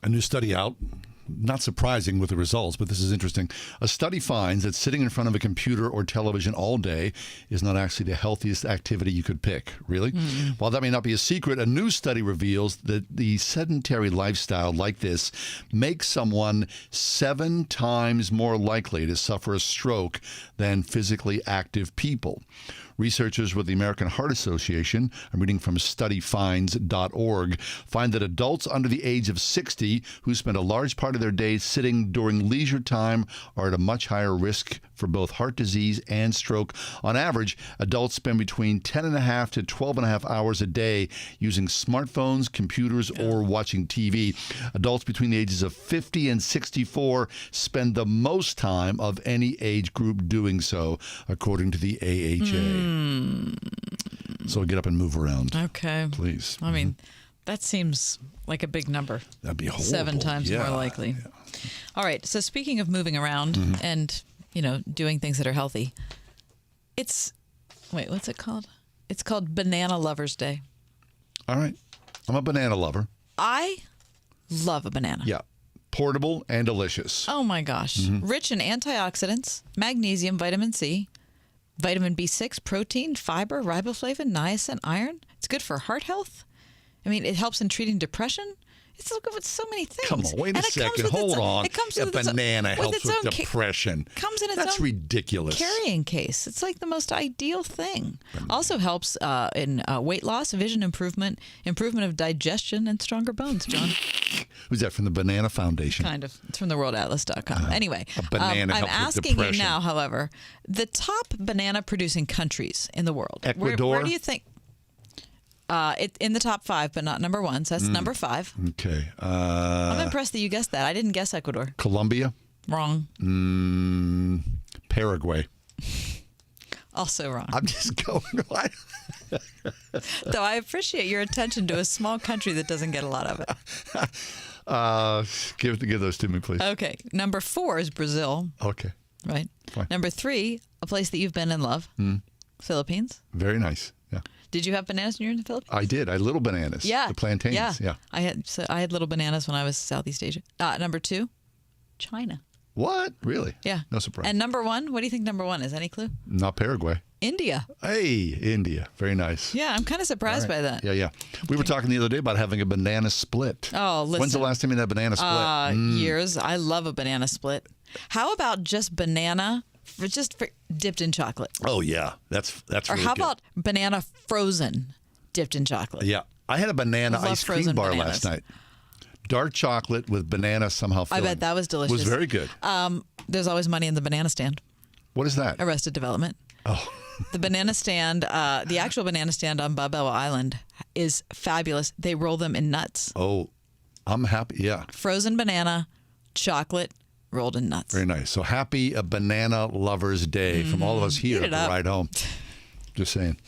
A new study out. Not surprising with the results, but this is interesting. A study finds that sitting in front of a computer or television all day is not actually the healthiest activity you could pick. Really? While that may not be a secret, a new study reveals that the sedentary lifestyle like this makes someone 7 times more likely to suffer a stroke than physically active people. Researchers with the American Heart Association, I'm reading from studyfinds.org, find that adults under the age of 60 who spend a large part of their days sitting during leisure time are at a much higher risk for both heart disease and stroke. On average, adults spend between 10.5 to 12.5 hours a day using smartphones, computers, or watching TV. Adults between the ages of 50 and 64 spend the most time of any age group doing so, according to the AHA. So get up and move around. Okay. Please. I mean, that seems like a big number. That'd be horrible. 7 times Yeah. more likely. Yeah. All right. So speaking of moving around and, doing things that are healthy, what's it called? It's called Banana Lovers Day. All right. I'm a banana lover. I love a banana. Yeah. Portable and delicious. Oh my gosh. Rich in antioxidants, magnesium, vitamin C, vitamin B6, protein, fiber, riboflavin, niacin, iron. It's good for heart health. I mean, it helps in treating depression. It's good with so many things. Come on, wait a And it comes second. with Hold on. It comes A with its own- banana helps its with own depression. Comes in its That's own ridiculous. carrying case. It's like the most ideal thing. Also helps in weight loss, vision improvement, improvement of digestion, and stronger bones, John. Who's that, from the Banana Foundation? Kind of. It's from theworldatlas.com. Anyway, a banana I'm helps with asking you depression. now, however, the top banana producing countries in the world. Ecuador? Where do you think? In the top 5, but not number 1. So that's number 5. Okay. I'm impressed that you guessed that. I didn't guess Ecuador. Colombia? Wrong. Paraguay. Also wrong. I'm just going. Though I appreciate your attention to a small country that doesn't get a lot of it. Give those to me, please. Okay. Number 4 is Brazil, Okay. right? Fine. Number 3, a place that you've been and love, Philippines. Very nice. Yeah. Did you have bananas when you were in the Philippines? I did. I had little bananas. Yeah. The plantains. Yeah. I had little bananas when I was Southeast Asia. Number 2, China. What? Really? Yeah. No surprise. And number 1, what do you think number 1 is? Any clue? Not Paraguay. India. Hey, India. Very nice. Yeah, I'm kind of surprised by that. Yeah. We were talking the other day about having a banana split. Oh, listen. When's the last time you had a banana split? Years. I love a banana split. How about just banana dipped in chocolate? Oh, yeah. That's Or really how good. about banana frozen dipped in chocolate? Yeah. I had a banana I love ice cream frozen bar bananas. last night. Dark chocolate with banana somehow I filling. bet that was delicious. Was very good. There's always money in the banana stand. What is that? Arrested Development. Oh. The banana stand, the actual banana stand on Balboa Island is fabulous. They roll them in nuts. Oh, I'm happy. Yeah. Frozen banana, chocolate, rolled in nuts. Very nice. So happy a Banana Lovers Day from all of us here Eat at it the up. Ride Home. Just saying.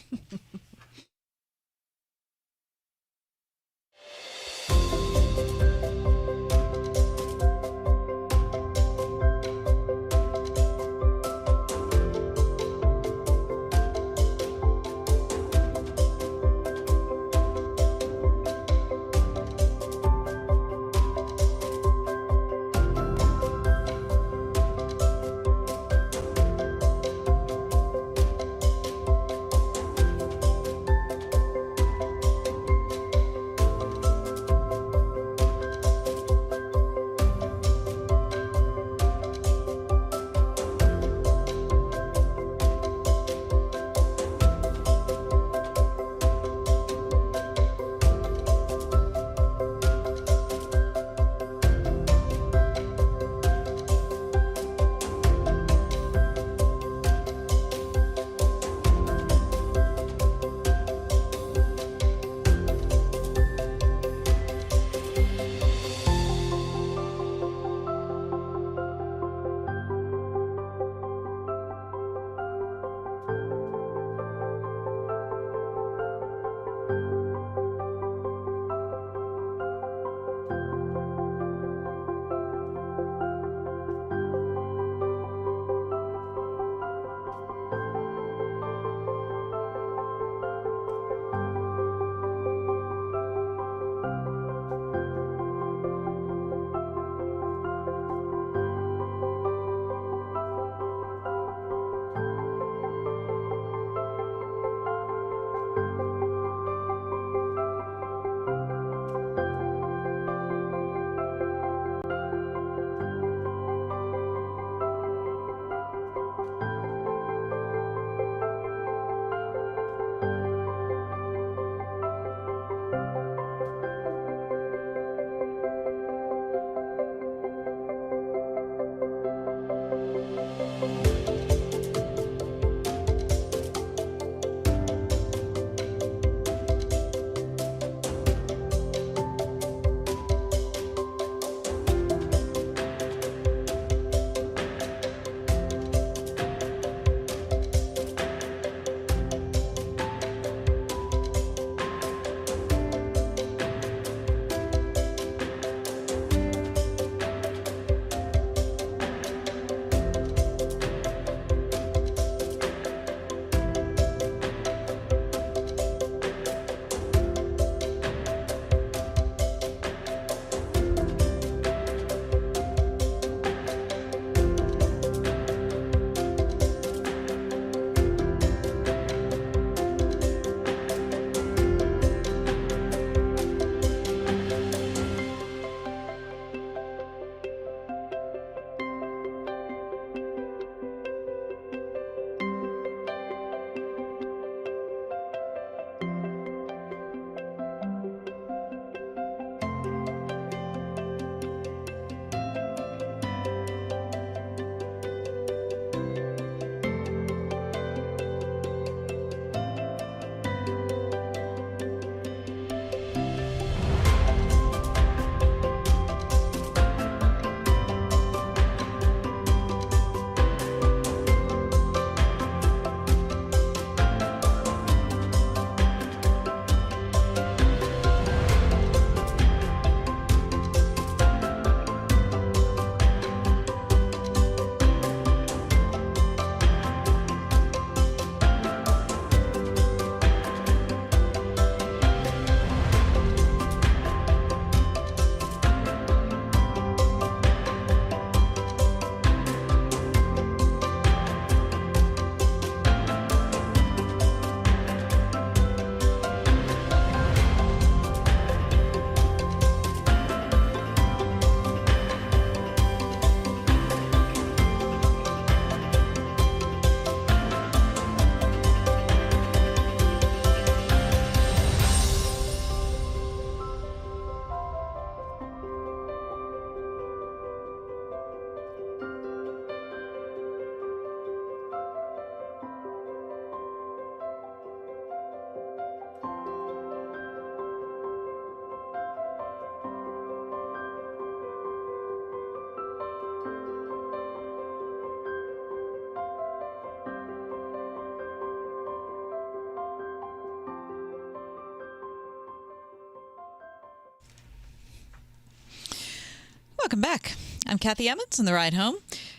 Welcome back. I'm Kathy Emmons on The Ride Home.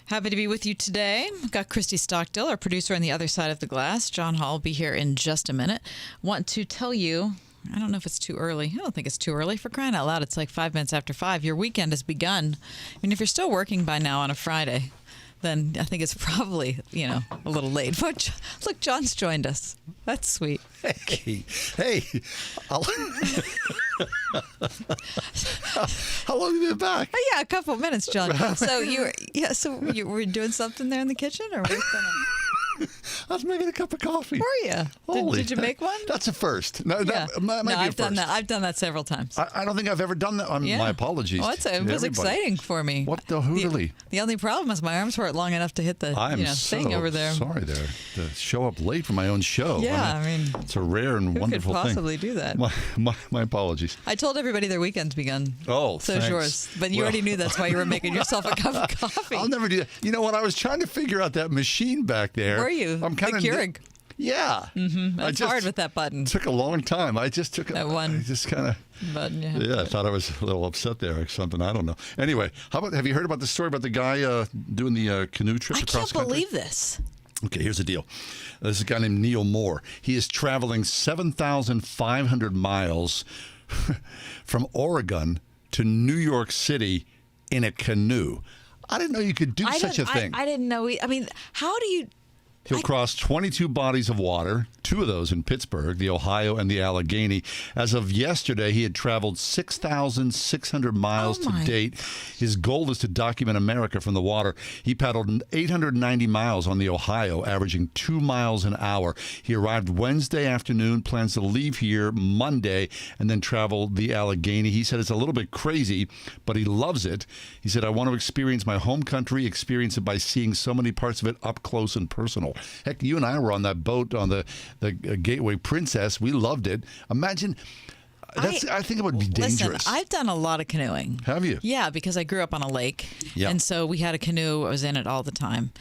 Happy to be with you today. We've got Christy Stockdale, our producer on the other side of the glass. John Hall will be here in just a minute. Want to tell you, I don't know if it's too early. I don't think it's too early. For crying out loud, it's like 5 minutes after 5. Your weekend has begun. I mean, if you're still working by now on a Friday, then I think it's probably, a little late. But look, John's joined us. That's sweet. Hey. How long have you been back? Oh, yeah, a couple of minutes, John. So you were doing something there in the kitchen, or what's going on? I was making a cup of coffee. Were you? Did you make one? That's a first. No, Yeah. that might be a I've first. done that. I've done that several times. I don't think I've ever done that. My apologies. Well, to it was everybody. exciting for me. What the hoodly? The only problem is my arms weren't long enough to hit the I'm thing over there. sorry there to show up late for my own show. Yeah, I mean, it's a rare and who wonderful could thing. possibly do that? My apologies. I told everybody their weekend's begun. Oh, so is thanks. yours. But you already knew that's why you were making yourself a cup of coffee. I'll never do that. You know what? I was trying to figure out that machine back there. Were you? I'm kind the of Keurig. Yeah. Mm-hmm. That's hard with that button. Took a long time. I just took That one I just kind of button. Yeah, I thought I was a little upset there or something. I don't know. Anyway, have you heard about the story about the guy doing the canoe trip I across can't country? believe this. Okay, here's the deal. This is a guy named Neil Moore. He is traveling 7,500 miles from Oregon to New York City in a canoe. I didn't know you could do such a thing. I didn't know. I mean, how do you? He'll cross 22 bodies of water, 2 of those in Pittsburgh, the Ohio and the Allegheny. As of yesterday, he had traveled 6,600 miles to date. His goal is to document America from the water. He paddled 890 miles on the Ohio, averaging 2 miles an hour. He arrived Wednesday afternoon, plans to leave here Monday, and then travel the Allegheny. He said it's a little bit crazy, but he loves it. He said, I want to experience my home country, experience it by seeing so many parts of it up close and personal. Heck, you and I were on that boat on the Gateway Princess. We loved it. Imagine, I think it would be dangerous. Listen, I've done a lot of canoeing. Have you? Yeah, because I grew up on a lake. Yeah. And so we had a canoe. I was in it all the time.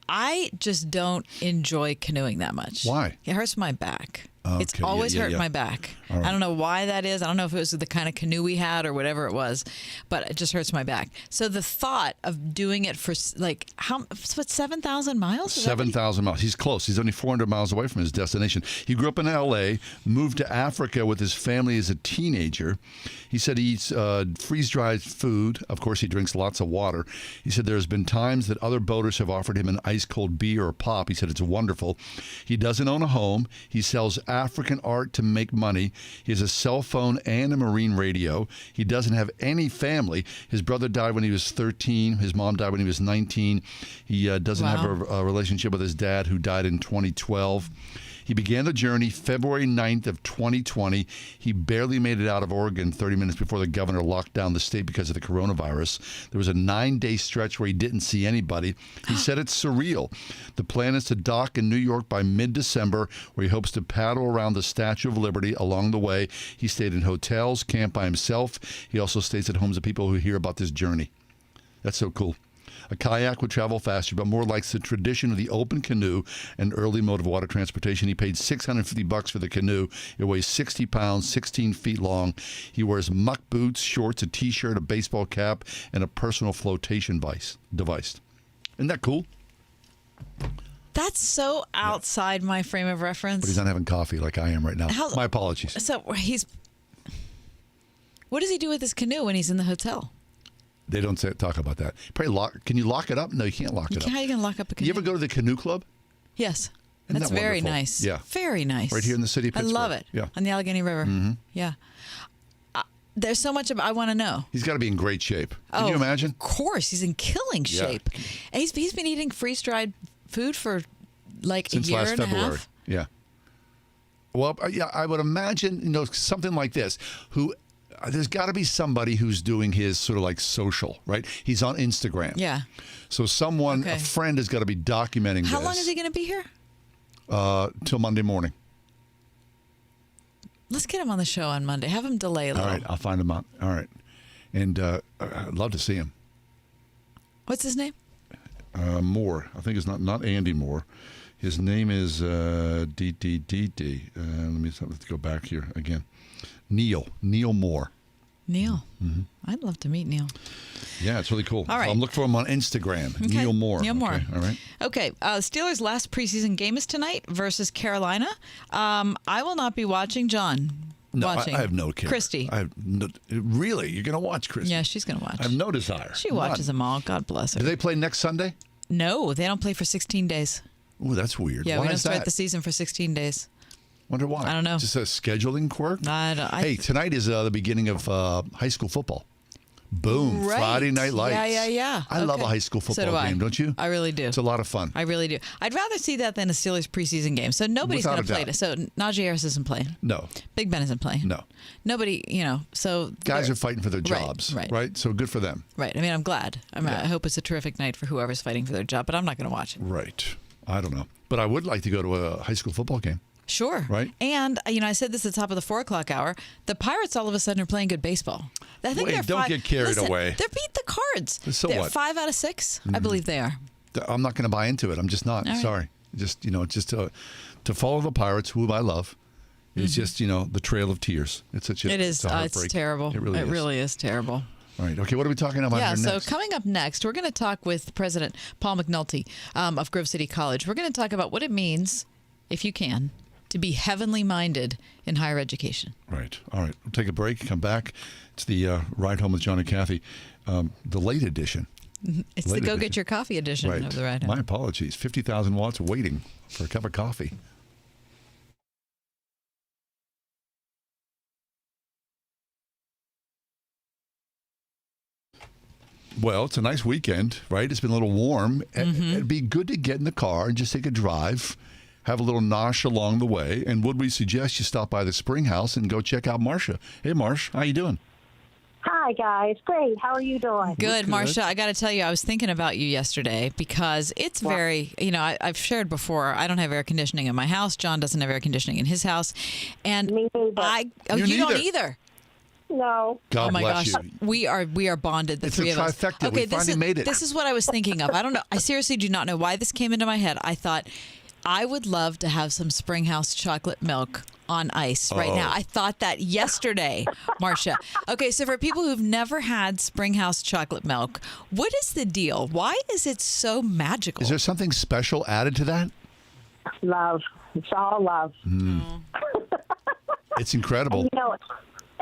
I just don't enjoy canoeing that much. Why? It hurts my back. Okay, It's always hurt my back. Right. I don't know why that is. I don't know if it was the kind of canoe we had or whatever it was, but it just hurts my back. So the thought of doing it for 7,000 miles? 7,000 miles. He's close. He's only 400 miles away from his destination. He grew up in L.A., moved to Africa with his family as a teenager. He said he eats freeze-dried food. Of course, he drinks lots of water. He said there's been times that other boaters have offered him an ice-cold beer or pop. He said it's wonderful. He doesn't own a home. He sells African art to make money. He has a cell phone and a marine radio. He doesn't have any family. His brother died when he was 13. His mom died when he was 19. He doesn't have a relationship with his dad, who died in 2012. He began the journey February 9th of 2020. He barely made it out of Oregon 30 minutes before the governor locked down the state because of the coronavirus. There was a 9-day stretch where he didn't see anybody. He said it's surreal. The plan is to dock in New York by mid-December, where he hopes to paddle around the Statue of Liberty along the way. He stayed in hotels, camped by himself. He also stays at homes of people who hear about this journey. That's so cool. A kayak would travel faster, but Moore likes the tradition of the open canoe, an early mode of water transportation. He paid $650 for the canoe. It weighs 60 pounds, 16 feet long. He wears muck boots, shorts, a T-shirt, a baseball cap, and a personal flotation device. Isn't that cool? That's so outside my frame of reference. But he's not having coffee like I am right now. My apologies. So what does he do with his canoe when he's in the hotel? They don't talk about that. Probably can you lock it up? No, you can't lock it up. How are you going to lock up a canoe? You ever go to the canoe club? Yes. Isn't That's that very wonderful? nice. Yeah. Very nice. Right here in the city of Pittsburgh. I love it. Yeah. On the Allegheny River. Mm-hmm. Yeah. There's so much I want to know. He's got to be in great shape. Can you imagine? Of course. He's in killing shape. And he's been eating freeze-dried food for since a year last and February. a half. Yeah. Well, yeah, I would imagine, something like this, there's got to be somebody who's doing his sort of like social, right? He's on Instagram. Yeah. So a friend has got to be documenting How this. long is he going to be here? Till Monday morning. Let's get him on the show on Monday. Have him delay a little. All right, I'll find him out. All right. And I'd love to see him. What's his name? Moore. I think it's not Andy Moore. His name is D. Let's go back here again. Neil Moore. Neil. Mm-hmm. I'd love to meet Neil. Yeah, it's really cool. All right. Look for him on Instagram. Okay. Neil Moore. Neil Moore. Okay, all right. Okay. Steelers' last preseason game is tonight versus Carolina. I will not be watching. John. No, watching. I have no care. Christy. Really? You're going to watch Christy? Yeah, she's going to watch. I have no desire. She watches them all. God bless her. Do they play next Sunday? No, they don't play for 16 days. Oh, that's weird. Yeah, Why we don't is start that? the season for 16 days. Wonder why. I don't know. Just a scheduling quirk? I Tonight is the beginning of high school football. Boom. Right. Friday Night Lights. Yeah. I love a high school football game, don't you? I really do. It's a lot of fun. I really do. I'd rather see that than a Steelers preseason game. So nobody's Without going a to play doubt. it. So Najee Harris isn't playing. No. Big Ben isn't playing. No. Nobody, so Guys they're- are fighting for their jobs, right. So good for them. Right. I mean, I'm glad. I hope it's a terrific night for whoever's fighting for their job, but I'm not going to watch it. Right. I don't know. But I would like to go to a high school football game. Sure. Right. And, I said this at the top of the 4 o'clock hour. The Pirates all of a sudden are playing good baseball. I think Wait, they're don't get carried away. They beat the Cards. So they're what? 5 out of 6, I believe they are. I'm not going to buy into it. I'm just not. All right. Sorry. Just to follow the Pirates, whom I love, is just the trail of tears. It's such a It is. it's a heartbreak. It's terrible. It really is. Terrible. All right. Okay. What are we talking about Yeah, here so next? coming up next, we're going to talk with President Paul McNulty of Grove City College. We're going to talk about what it means, if you can, to be heavenly minded in higher education. Right. All right. We'll take a break. Come back. It's the Ride Home with John and Kathy, the late edition. It's Late the Go edition. Get Your Coffee edition Right. of the Ride Home. My apologies. 50,000 watts waiting for a cup of coffee. Well, it's a nice weekend, right? It's been a little warm. It'd be good to get in the car and just take a drive, have a little nosh along the way. And would we suggest you stop by the Spring House and go check out Marcia? Hey, Marsh, how you doing? Hi, guys. Great. How are you doing? Good, good. Marcia. I got to tell you, I was thinking about you yesterday because it's very, I've shared before, I don't have air conditioning in my house. John doesn't have air conditioning in his house. And Me neither. You you don't neither. either. No. God Oh my bless gosh, you. we are bonded. The It's three a of us. trifecta. We finally made it. This is what I was thinking of. I don't know. I seriously do not know why this came into my head. I thought I would love to have some Springhouse chocolate milk on ice right now. I thought that yesterday, Marcia. Okay, so for people who've never had Springhouse chocolate milk, what is the deal? Why is it so magical? Is there something special added to that? Love. It's all love. It's incredible.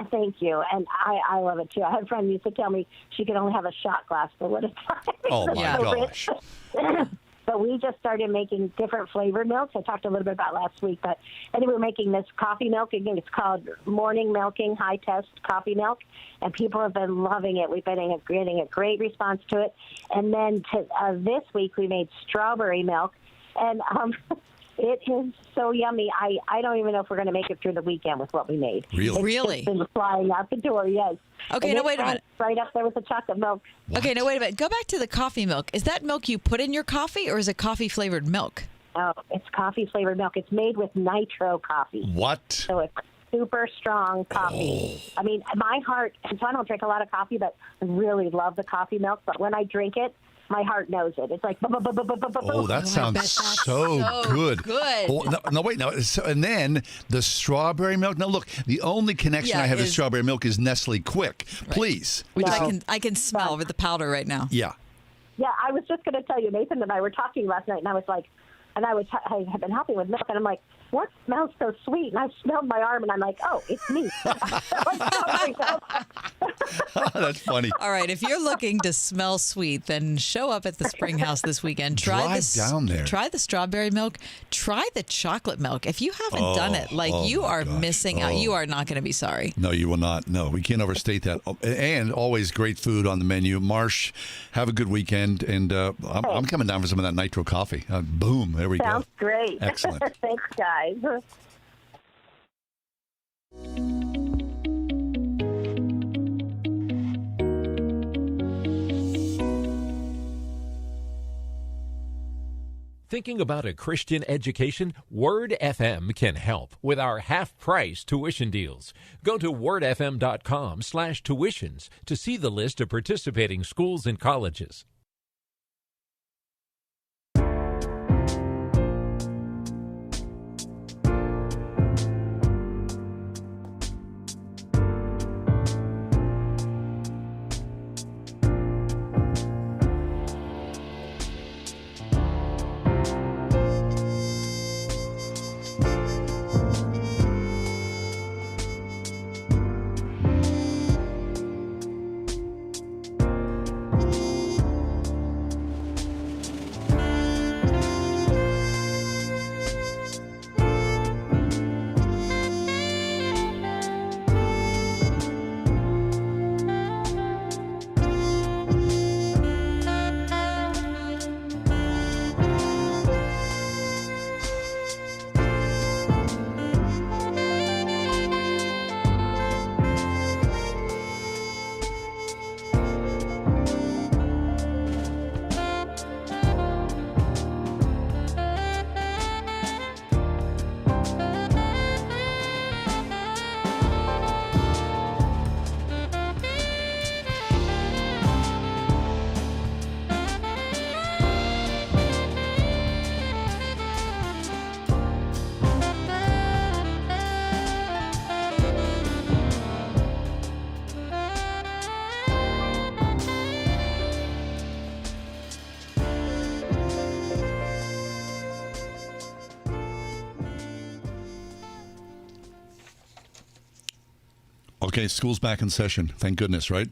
Thank you. And I love it, too. I had a friend who used to tell me she could only have a shot glass for what it's like. Oh, my Yeah. gosh. But we just started making different flavored milks. I talked a little bit about last week, but anyway, we're making this coffee milk. Again, it's called Morning Milking High Test Coffee Milk, and people have been loving it. We've been getting a great response to it. And then this week we made strawberry milk, and it is so yummy. I don't even know if we're going to make it through the weekend with what we made. Really? Really? It's been flying out the door, yes. Okay, And now it wait a minute. Right up there with the chocolate milk. Okay, now wait a minute. Go back to the coffee milk. Is that milk you put in your coffee or is it coffee flavored milk? Oh, it's coffee flavored milk. It's made with nitro coffee. What? So it's super strong coffee. I mean, my heart, and so I don't drink a lot of coffee, but I really love the coffee milk. But when I drink it, my heart knows it. It's like, Oh, that sounds bet that's so so good. good. Oh, no, wait. No. And then the strawberry milk. Now, look, the only connection Yeah, I have to is- strawberry milk is Nestle Quick. Please. Which No. I can smell with the powder right now. Yeah. Yeah, I was just going to tell you, Nathan and I were talking last night, and I was like, I have been helping with milk, and I'm like, what smells so sweet? And I smelled my arm, and I'm like, oh, it's me. That's funny. All right, if you're looking to smell sweet, then show up at the Spring House this weekend. Drive down there. Try the strawberry milk. Try the chocolate milk. If you haven't done it, you my are gosh. missing out. You are not going to be sorry. No, you will not. No, we can't overstate that. And always great food on the menu. Marsh, have a good weekend. And I'm coming down for some of that nitro coffee. Boom. There we Sounds go. great. Excellent. Thanks, guys. Thinking about a Christian education? Word FM can help with our half-price tuition deals. Go to wordfm.com/tuitions to see the list of participating schools and colleges. Okay, school's back in session. Thank goodness, right?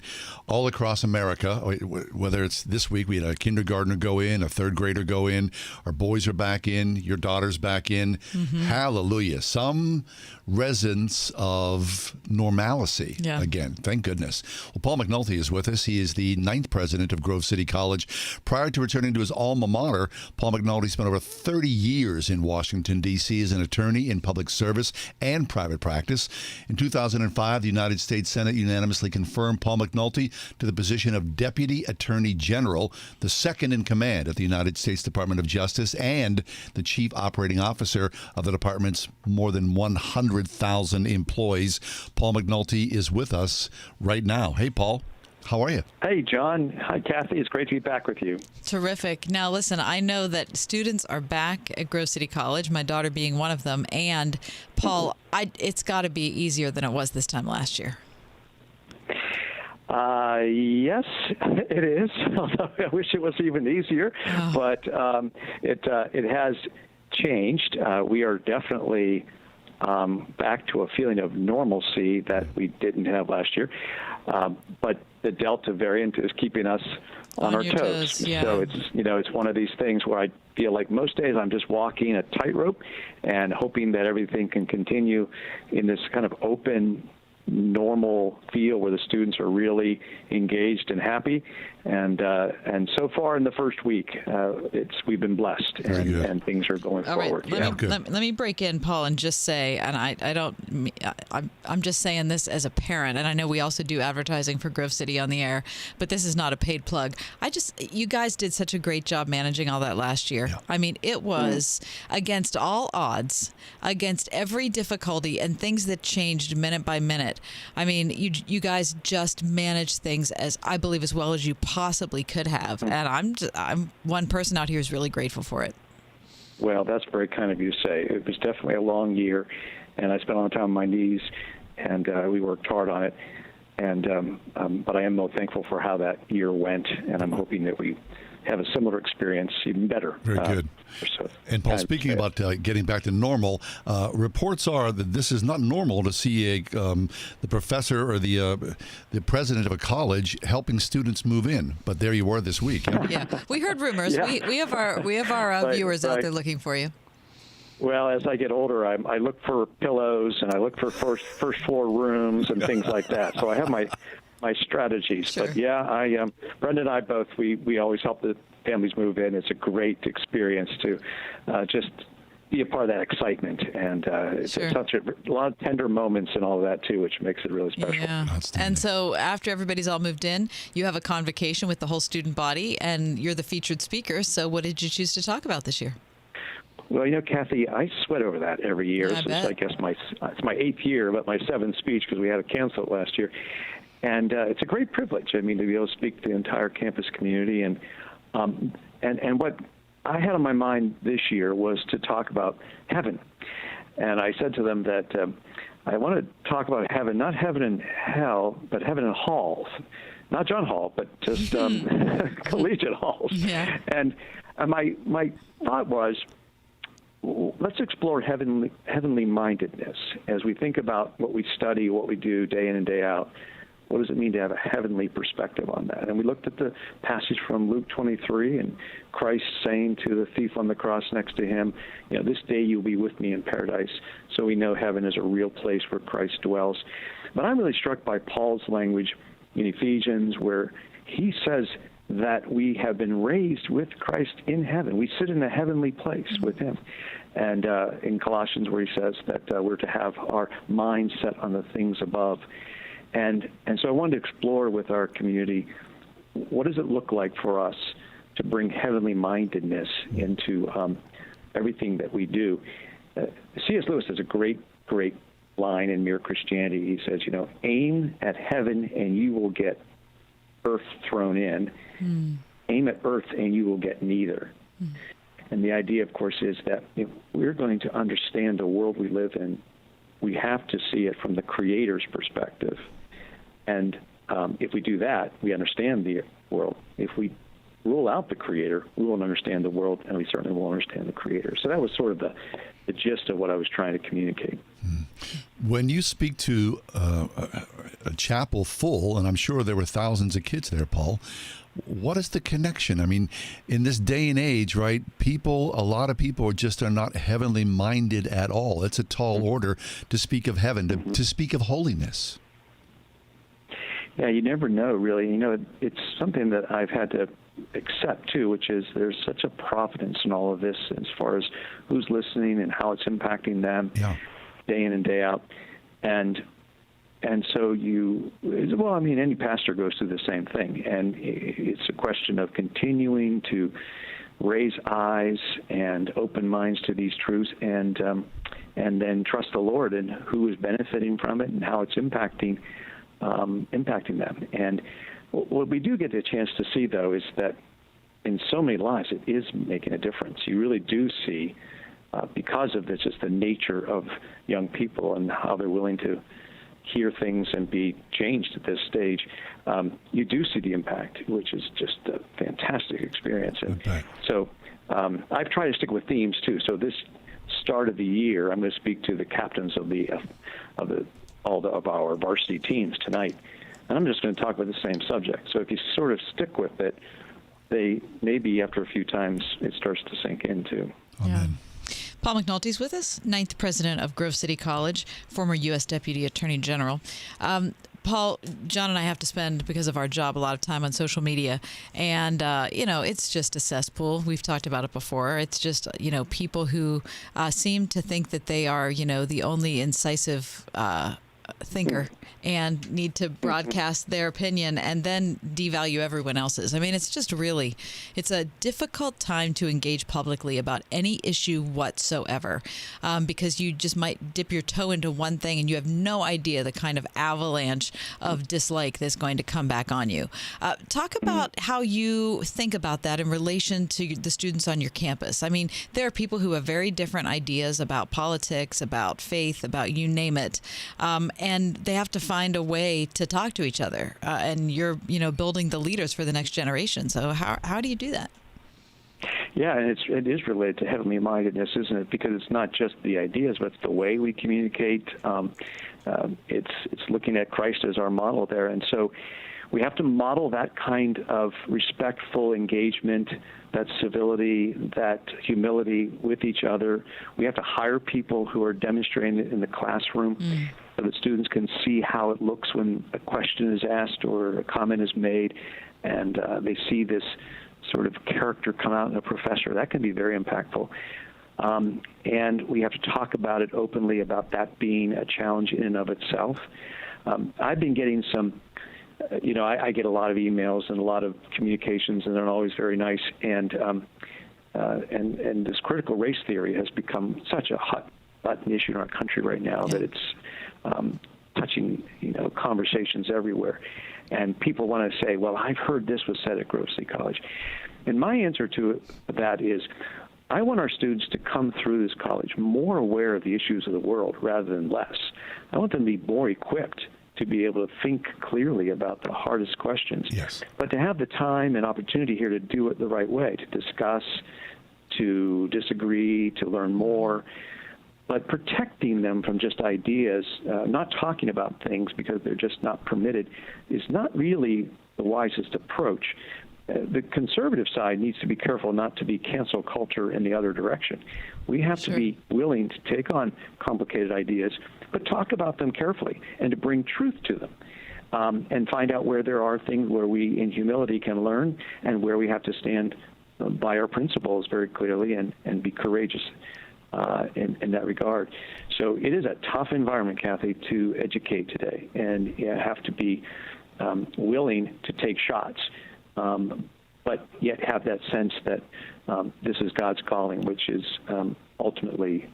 All across America, whether it's this week, we had a kindergartner go in, a third grader go in, our boys are back in, your daughter's back in. Hallelujah. Some resonance of normalcy again. Thank goodness. Well, Paul McNulty is with us. He is the 9th president of Grove City College. Prior to returning to his alma mater, Paul McNulty spent over 30 years in Washington, D.C. as an attorney in public service and private practice. In 2005, the United States Senate unanimously confirmed Paul McNulty to the position of Deputy Attorney General, the second in command at the United States Department of Justice, and the Chief Operating Officer of the department's more than 100,000 employees. Paul McNulty is with us right now. Hey, Paul. How are you? Hey, John. Hi, Kathy. It's great to be back with you. Terrific. Now, listen, I know that students are back at Grove City College, my daughter being one of them. And, Paul, it's got to be easier than it was this time last year. Yes, it is. Although I wish it was even easier. But it has changed. We are definitely back to a feeling of normalcy that we didn't have last year. But the Delta variant is keeping us on our toes. Yeah. So it's one of these things where I feel like most days I'm just walking a tightrope and hoping that everything can continue in this kind of open, normal feel where the students are really engaged and happy. And so far in the first week, we've been blessed, and things are going forward. Let me break in, Paul, and just say, and I'm just saying this as a parent, and I know we also do advertising for Grove City on the air, but this is not a paid plug. You guys did such a great job managing all that last year. Yeah. I mean, it was against all odds, against every difficulty, and things that changed minute by minute. I mean, you guys just managed things as I believe as well as you possibly could have, and I'm one person out here who's really grateful for it. Well, that's very kind of you to say. It was definitely a long year, and I spent a lot of time on my knees, and we worked hard on it. And but I am most thankful for how that year went, and I'm hoping that we have a similar experience, even better. Very good. And Paul, speaking about getting back to normal, reports are that this is not normal to see the professor or the president of a college helping students move in. But there you were this week. Yeah, we heard rumors. Yeah. We have our viewers out there looking for you. Well, as I get older, I look for pillows and I look for first floor rooms and things like that. So I have my strategies. Sure. But yeah, Brenda and I both, we always help the families move in. It's a great experience to just be a part of that excitement. And it's such a lot of tender moments and all of that too, which makes it really special. Yeah. And so after everybody's all moved in, you have a convocation with the whole student body and you're the featured speaker. So what did you choose to talk about this year? Well, Kathy, I sweat over that every year. I guess it's my 8th year, but my 7th speech because we had to cancel it last year. And it's a great privilege, to be able to speak to the entire campus community. And what I had on my mind this year was to talk about heaven. And I said to them that I want to talk about heaven, not heaven and hell, but heaven and halls. Not John Hall, but just collegiate halls. Yeah. And my thought was, let's explore heavenly mindedness as we think about what we study, what we do day in and day out. What does it mean to have a heavenly perspective on that? And we looked at the passage from Luke 23 and Christ saying to the thief on the cross next to him, this day you'll be with me in paradise. So we know heaven is a real place where Christ dwells. But I'm really struck by Paul's language in Ephesians where he says that we have been raised with Christ in heaven. We sit in a heavenly place with him. And in Colossians where he says that we're to have our mind set on the things above. And so I wanted to explore with our community, what does it look like for us to bring heavenly mindedness into everything that we do? C.S. Lewis has a great line in Mere Christianity. He says, aim at heaven and you will get earth thrown in. Aim at earth and you will get neither. And the idea, of course, is that if we're going to understand the world we live in, we have to see it from the Creator's perspective. And if we do that, we understand the world. If we rule out the Creator, we won't understand the world, and we certainly won't understand the Creator. So that was sort of the the gist of what I was trying to communicate. When you speak to a chapel full, and I'm sure there were thousands of kids there, Paul, what is the connection? I mean, in this day and age, right, a lot of people are not heavenly minded at all. It's a tall order to speak of heaven, to speak of holiness. Yeah, you never know, really. It's something that I've had to accept, too, which is there's such a providence in all of this as far as who's listening and how it's impacting them day in and day out. And so any pastor goes through the same thing. And it's a question of continuing to raise eyes and open minds to these truths and then trust the Lord and who is benefiting from it and how it's impacting them. And what we do get a chance to see, though, is that in so many lives it is making a difference. You really do see, because of this, just the nature of young people and how they're willing to hear things and be changed at this stage, you do see the impact, which is just a fantastic experience. And so I've tried to stick with themes, too. So this start of the year, I'm going to speak to the captains of our varsity teams tonight, and I'm just going to talk about the same subject. So if you sort of stick with it, maybe after a few times it starts to sink in too. Amen. Paul McNulty's with us, 9th president of Grove City College, former U.S. Deputy Attorney General. Paul, John and I have to spend, because of our job, a lot of time on social media. And, it's just a cesspool. We've talked about it before. It's just, people who seem to think that they are, the only incisive thinker and need to broadcast their opinion and then devalue everyone else's. I mean, it's a difficult time to engage publicly about any issue whatsoever, because you just might dip your toe into one thing and you have no idea the kind of avalanche of dislike that's going to come back on you. Talk about how you think about that in relation to the students on your campus. I mean, there are people who have very different ideas about politics, about faith, about you name it, and they have to find a way to talk to each other. And you're, building the leaders for the next generation. So how do you do that? Yeah, and it is related to heavenly mindedness, isn't it? Because it's not just the ideas, but it's the way we communicate. It's looking at Christ as our model there. And so we have to model that kind of respectful engagement, that civility, that humility with each other. We have to hire people who are demonstrating it in the classroom so that students can see how it looks when a question is asked or a comment is made, and they see this sort of character come out in a professor. That can be very impactful. And we have to talk about it openly, about that being a challenge in and of itself. I've been getting some, I get a lot of emails and a lot of communications, and they're always very nice. And this critical race theory has become such a hot button issue in our country right now that it's touching, conversations everywhere. And people want to say, well, I've heard this was said at Grove City College. And my answer to that is, I want our students to come through this college more aware of the issues of the world rather than less. I want them to be more equipped to be able to think clearly about the hardest questions. Yes. But to have the time and opportunity here to do it the right way, to discuss, to disagree, to learn more, but protecting them from just ideas, not talking about things because they're just not permitted, is not really the wisest approach. The conservative side needs to be careful not to be cancel culture in the other direction. We have to be willing to take on complicated ideas, but talk about them carefully and to bring truth to them, and find out where there are things where we, in humility, can learn and where we have to stand by our principles very clearly and be courageous in that regard. So it is a tough environment, Kathy, to educate today, and you have to be willing to take shots, but yet have that sense that this is God's calling, which is ultimately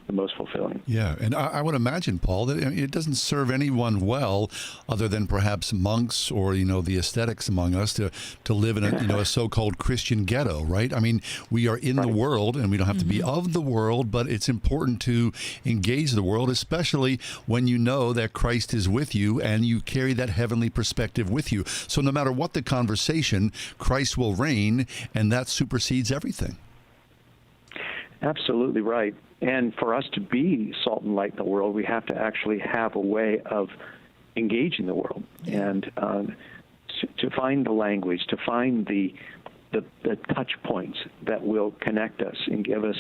the most fulfilling. Yeah, and I would imagine, Paul, that it doesn't serve anyone well, other than perhaps monks or the ascetics among us, to live in a so-called Christian ghetto, right? I mean, we are in the world, and we don't have to be of the world, but it's important to engage the world, especially when you know that Christ is with you and you carry that heavenly perspective with you. So no matter what the conversation, Christ will reign, and that supersedes everything. Absolutely right. And for us to be salt and light in the world, we have to actually have a way of engaging the world and to find the language, to find the touch points that will connect us and give us,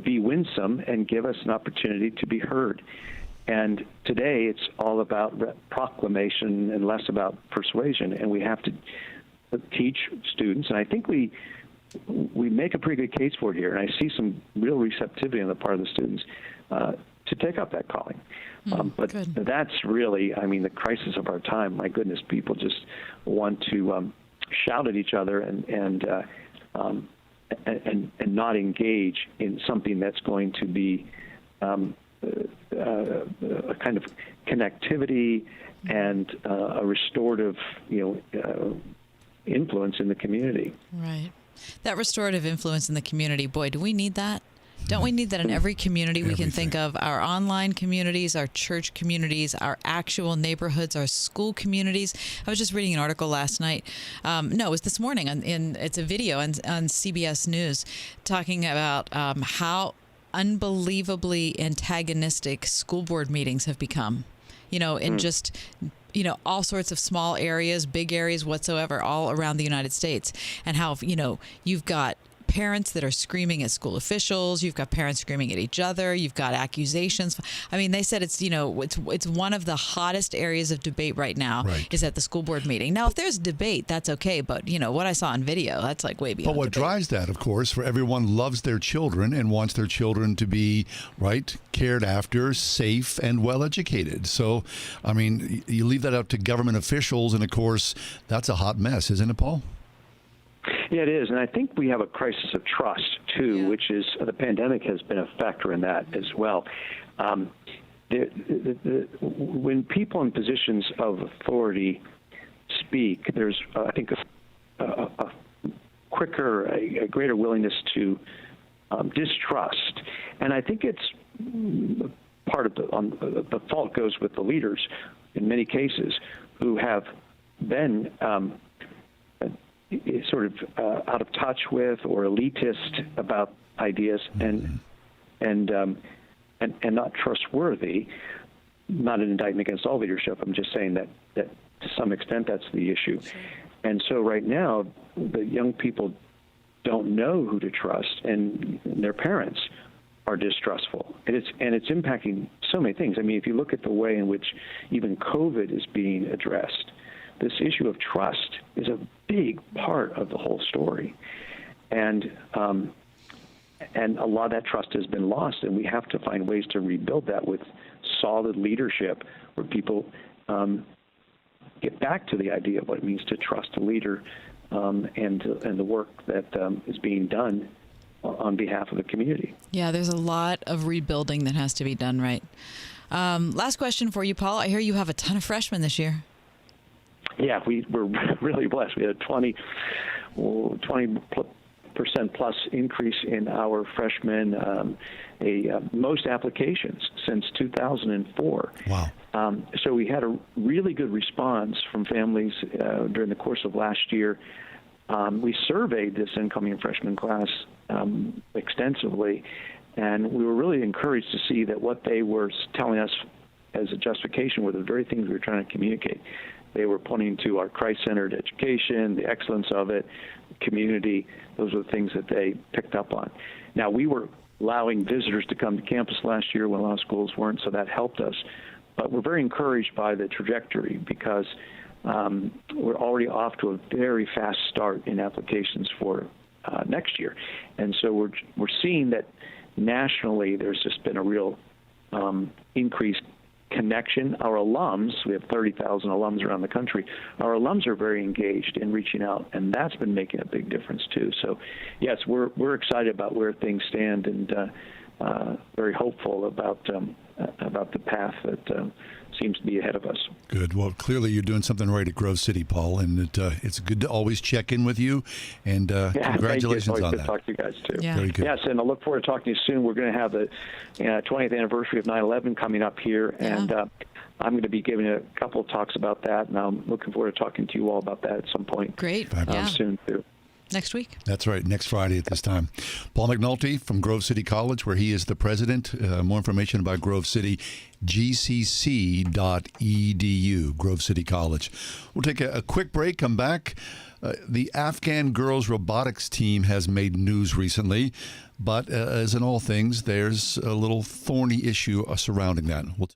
be winsome and give us an opportunity to be heard. And today it's all about proclamation and less about persuasion, and we have to teach students, and I think we make a pretty good case for it here, and I see some real receptivity on the part of the students to take up that calling. But that's really, the crisis of our time. My goodness, people just want to shout at each other and not engage in something that's going to be a kind of connectivity and a restorative, influence in the community. Right. That restorative influence in the community, boy, do we need that? Don't we need that in every community we can think of? Our online communities, our church communities, our actual neighborhoods, our school communities. I was just reading an article last night. No, it was this morning. It's a video on CBS News talking about how unbelievably antagonistic school board meetings have become. In just all sorts of small areas, big areas whatsoever, all around the United States, and how, you've got parents that are screaming at school officials. You've got parents screaming at each other. You've got accusations. They said it's one of the hottest areas of debate right now is at the school board meeting. Now, if there's debate, that's okay. But, what I saw on video, that's like way beyond But what debate. drives that, of course, for everyone loves their children and wants their children to be, cared after, safe, and well-educated. So, you leave that up to government officials, and, of course, that's a hot mess, isn't it, Paul? Yeah, it is. And I think we have a crisis of trust, too, which is the pandemic has been a factor in that as well. When people in positions of authority speak, there's, I think, a quicker, a greater willingness to distrust. And I think it's part of the fault goes with the leaders in many cases who have been sort of out of touch with or elitist about ideas and not trustworthy. Not an indictment against all leadership. I'm just saying that to some extent that's the issue. And so right now the young people don't know who to trust, and their parents are distrustful. And it's impacting so many things. If you look at the way in which even COVID is being addressed, this issue of trust is a big part of the whole story, and a lot of that trust has been lost, and we have to find ways to rebuild that with solid leadership, where people get back to the idea of what it means to trust a leader and the work that is being done on behalf of the community. Yeah, there's a lot of rebuilding that has to be done, right? Last question for you, Paul. I hear you have a ton of freshmen this year. Yeah, we're really blessed. We had a 20% plus increase in our freshmen, most applications since 2004. Wow. So we had a really good response from families during the course of last year. We surveyed this incoming freshman class extensively, and we were really encouraged to see that what they were telling us as a justification were the very things we were trying to communicate. They were pointing to our Christ-centered education, the excellence of it, community. Those were the things that they picked up on. Now, we were allowing visitors to come to campus last year when a lot of schools weren't, so that helped us. But we're very encouraged by the trajectory because we're already off to a very fast start in applications for next year. And so we're seeing that nationally there's just been a real increased connection. Our alums, we have 30,000 alums around the country, our alums are very engaged in reaching out, and that's been making a big difference too. So yes, we're excited about where things stand and very hopeful about the path that seems to be ahead of us. Good. Well, clearly you're doing something right at Grove City, Paul, and it's good to always check in with you, and congratulations on that. Good to talk to you guys, too. Yeah. Very good. Yes, and I look forward to talking to you soon. We're going to have the 20th anniversary of 9/11 coming up here, and I'm going to be giving a couple of talks about that, and I'm looking forward to talking to you all about that at some point Great. soon, too. Next week. That's right, next Friday at this time. Paul McNulty from Grove City College, where he is the president. More information about Grove City, gcc.edu, Grove City College. We'll take a quick break, come back. The Afghan girls robotics team has made news recently, but as in all things, there's a little thorny issue surrounding that. We'll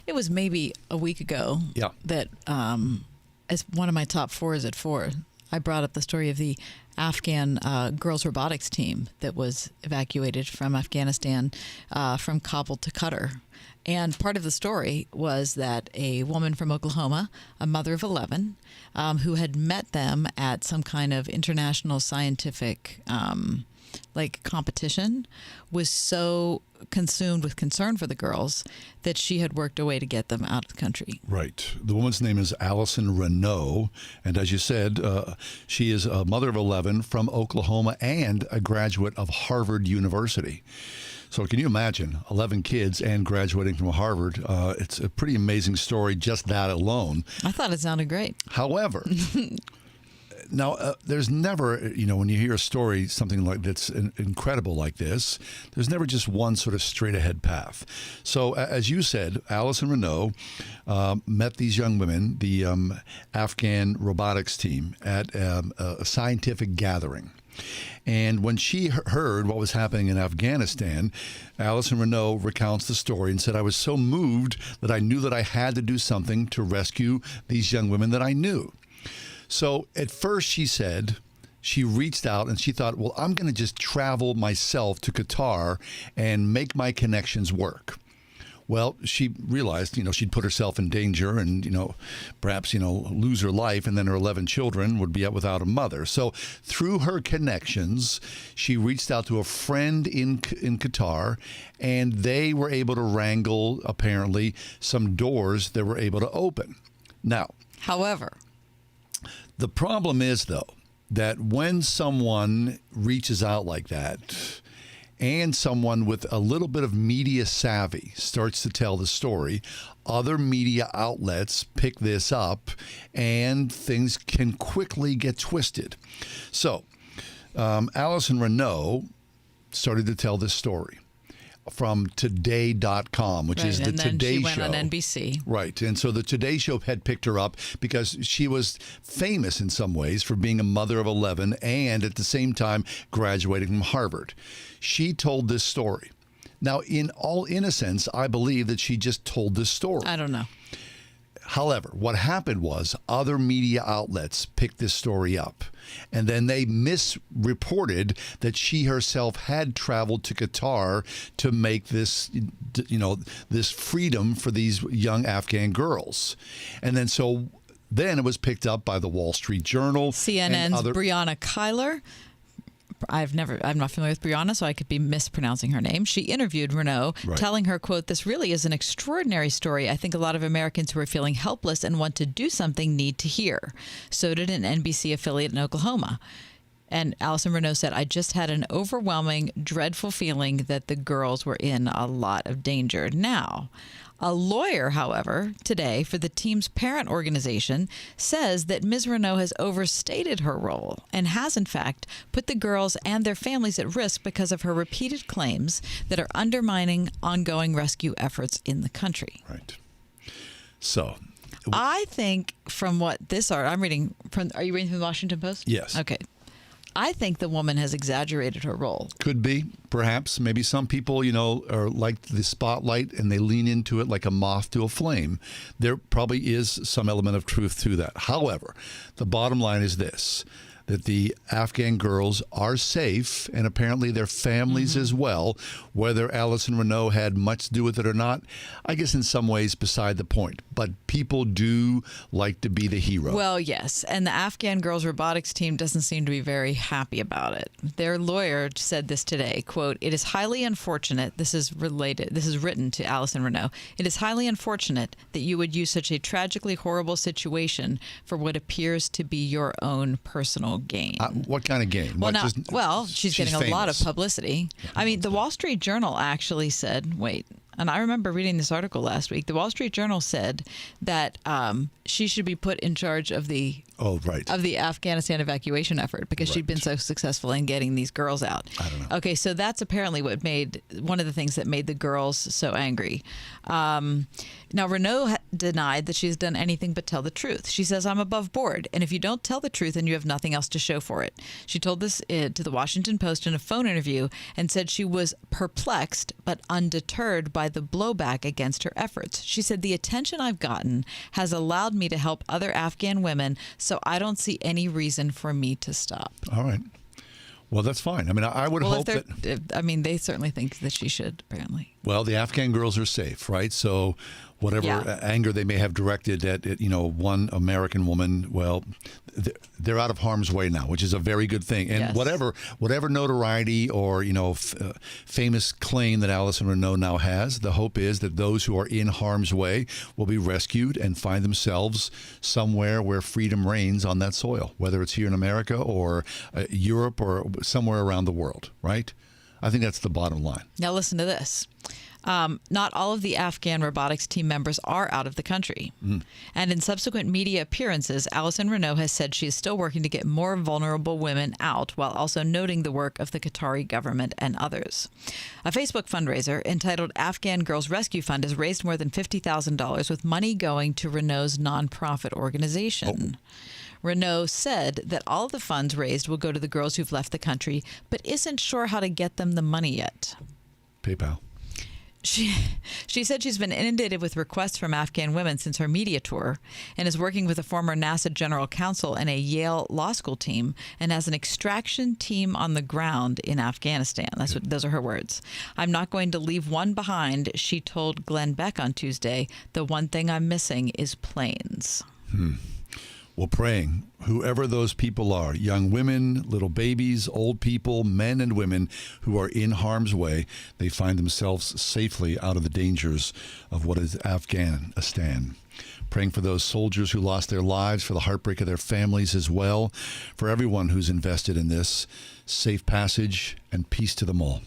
It was maybe a week ago that, as one of my top fours at 4, I brought up the story of the Afghan girls robotics team that was evacuated from Afghanistan from Kabul to Qatar. And part of the story was that a woman from Oklahoma, a mother of 11, who had met them at some kind of international scientific competition, was so consumed with concern for the girls that she had worked a way to get them out of the country. Right. The woman's name is Allison Renault. And as you said, she is a mother of 11 from Oklahoma and a graduate of Harvard University. So can you imagine 11 kids and graduating from Harvard? It's a pretty amazing story, just that alone. I thought it sounded great. However, Now, there's never, when you hear a story, something like that's incredible like this, there's never just one sort of straight ahead path. So, as you said, Alison Renault met these young women, the Afghan robotics team, at a scientific gathering. And when she heard what was happening in Afghanistan, Alison Renault recounts the story and said, I was so moved that I knew that I had to do something to rescue these young women that I knew. So at first she said she reached out and she thought, well, I'm going to just travel myself to Qatar and make my connections work. Well, she realized, she'd put herself in danger and, perhaps, lose her life, and then her 11 children would be up without a mother. So through her connections, she reached out to a friend in Qatar, and they were able to wrangle, apparently, some doors that were able to open. Now, however, the problem is, though, that when someone reaches out like that, and someone with a little bit of media savvy starts to tell the story, other media outlets pick this up, and things can quickly get twisted. So, Alison Renault started to tell this story from Today.com, which is the Today Show. Right, and then she went on NBC. Right, and so the Today Show had picked her up because she was famous in some ways for being a mother of 11 and at the same time graduating from Harvard. She told this story. Now, in all innocence, I believe that she just told this story. I don't know. However, what happened was other media outlets picked this story up, and then they misreported that she herself had traveled to Qatar to make this, this freedom for these young Afghan girls. And then then it was picked up by the Wall Street Journal. CNN's Brianna Keilar. I'm not familiar with Brianna, so I could be mispronouncing her name. She interviewed Renault, telling her, quote, "This really is an extraordinary story. I think a lot of Americans who are feeling helpless and want to do something need to hear." So did an NBC affiliate in Oklahoma. And Alison Renault said, "I just had an overwhelming, dreadful feeling that the girls were in a lot of danger." Now, a lawyer, however, today for the team's parent organization says that Ms. Renault has overstated her role and has, in fact, put the girls and their families at risk because of her repeated claims that are undermining ongoing rescue efforts in the country. Right. So, I think from what this I'm reading from, are you reading from the Washington Post? Yes. Okay. I think the woman has exaggerated her role. Could be, perhaps. Maybe some people, are like the spotlight and they lean into it like a moth to a flame. There probably is some element of truth to that. However, the bottom line is this, that the Afghan girls are safe, and apparently their families as well. Whether Alison Renault had much to do with it or not, I guess in some ways beside the point. But people do like to be the hero. Well, yes. And the Afghan girls robotics team doesn't seem to be very happy about it. Their lawyer said this today, quote, "It is highly unfortunate," this is written to Alison Renault, "It is highly unfortunate that you would use such a tragically horrible situation for what appears to be your own personal gain." What kind of gain? She's getting a lot of publicity. I mean, the Wall Street Journal actually said, and I remember reading this article last week. The Wall Street Journal said that she should be put in charge of the Afghanistan evacuation effort because she'd been so successful in getting these girls out. I don't know. Okay, so that's apparently one of the things that made the girls so angry. Now, Renault denied that she's done anything but tell the truth. She says, "I'm above board, and if you don't tell the truth, then you have nothing else to show for it." She told this to the Washington Post in a phone interview and said she was perplexed but undeterred by the blowback against her efforts. She said, "The attention I've gotten has allowed me to help other Afghan women, so I don't see any reason for me to stop." All right. Well, that's fine. I mean, I would hope that... they certainly think that she should, apparently. Well, the Afghan girls are safe, right? So whatever anger they may have directed at, one American woman, well, they're out of harm's way now, which is a very good thing. And whatever notoriety or, famous claim that Alison Renault now has, the hope is that those who are in harm's way will be rescued and find themselves somewhere where freedom reigns on that soil, whether it's here in America or Europe or somewhere around the world, right? I think that's the bottom line. Now listen to this. Not all of the Afghan robotics team members are out of the country. And in subsequent media appearances, Alison Renault has said she is still working to get more vulnerable women out, while also noting the work of the Qatari government and others. A Facebook fundraiser entitled Afghan Girls Rescue Fund has raised more than $50,000 with money going to Renault's nonprofit organization. Renault said that all of the funds raised will go to the girls who've left the country, but isn't sure how to get them the money yet. PayPal. She said she's been inundated with requests from Afghan women since her media tour, and is working with a former NASA general counsel and a Yale Law School team, and has an extraction team on the ground in Afghanistan. Those are her words. "I'm not going to leave one behind," she told Glenn Beck on Tuesday. "The one thing I'm missing is planes." Well, praying, whoever those people are, young women, little babies, old people, men and women who are in harm's way, they find themselves safely out of the dangers of what is Afghanistan. Praying for those soldiers who lost their lives, for the heartbreak of their families as well, for everyone who's invested in this. Safe passage and peace to them all.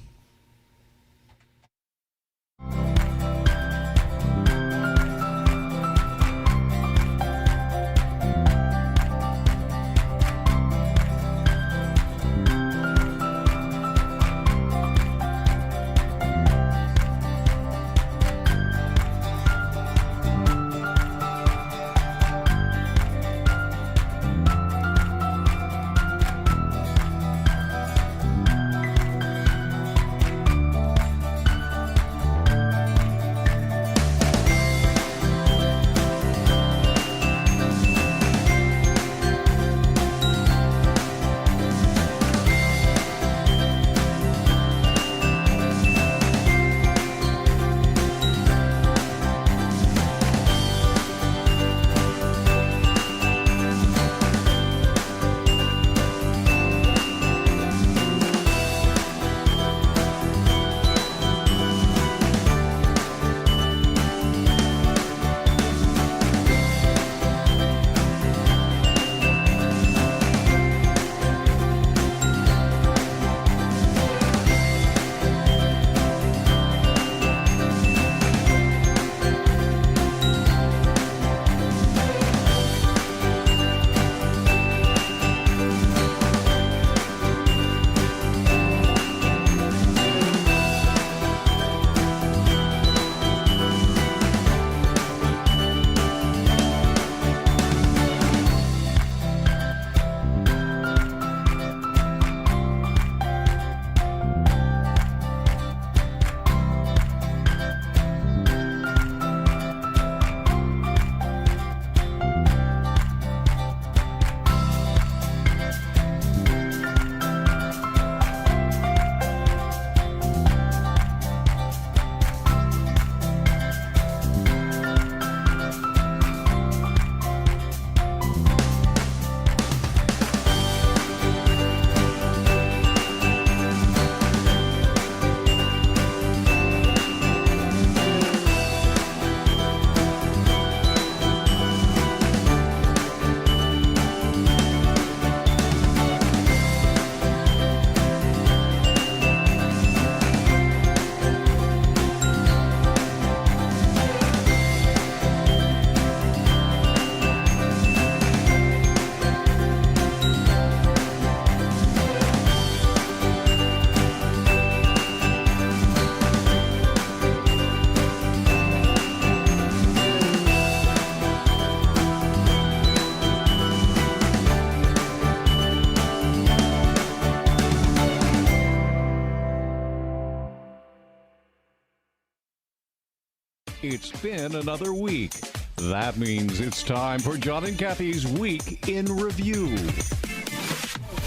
It's been another week. That means it's time for John and Kathy's Week in Review.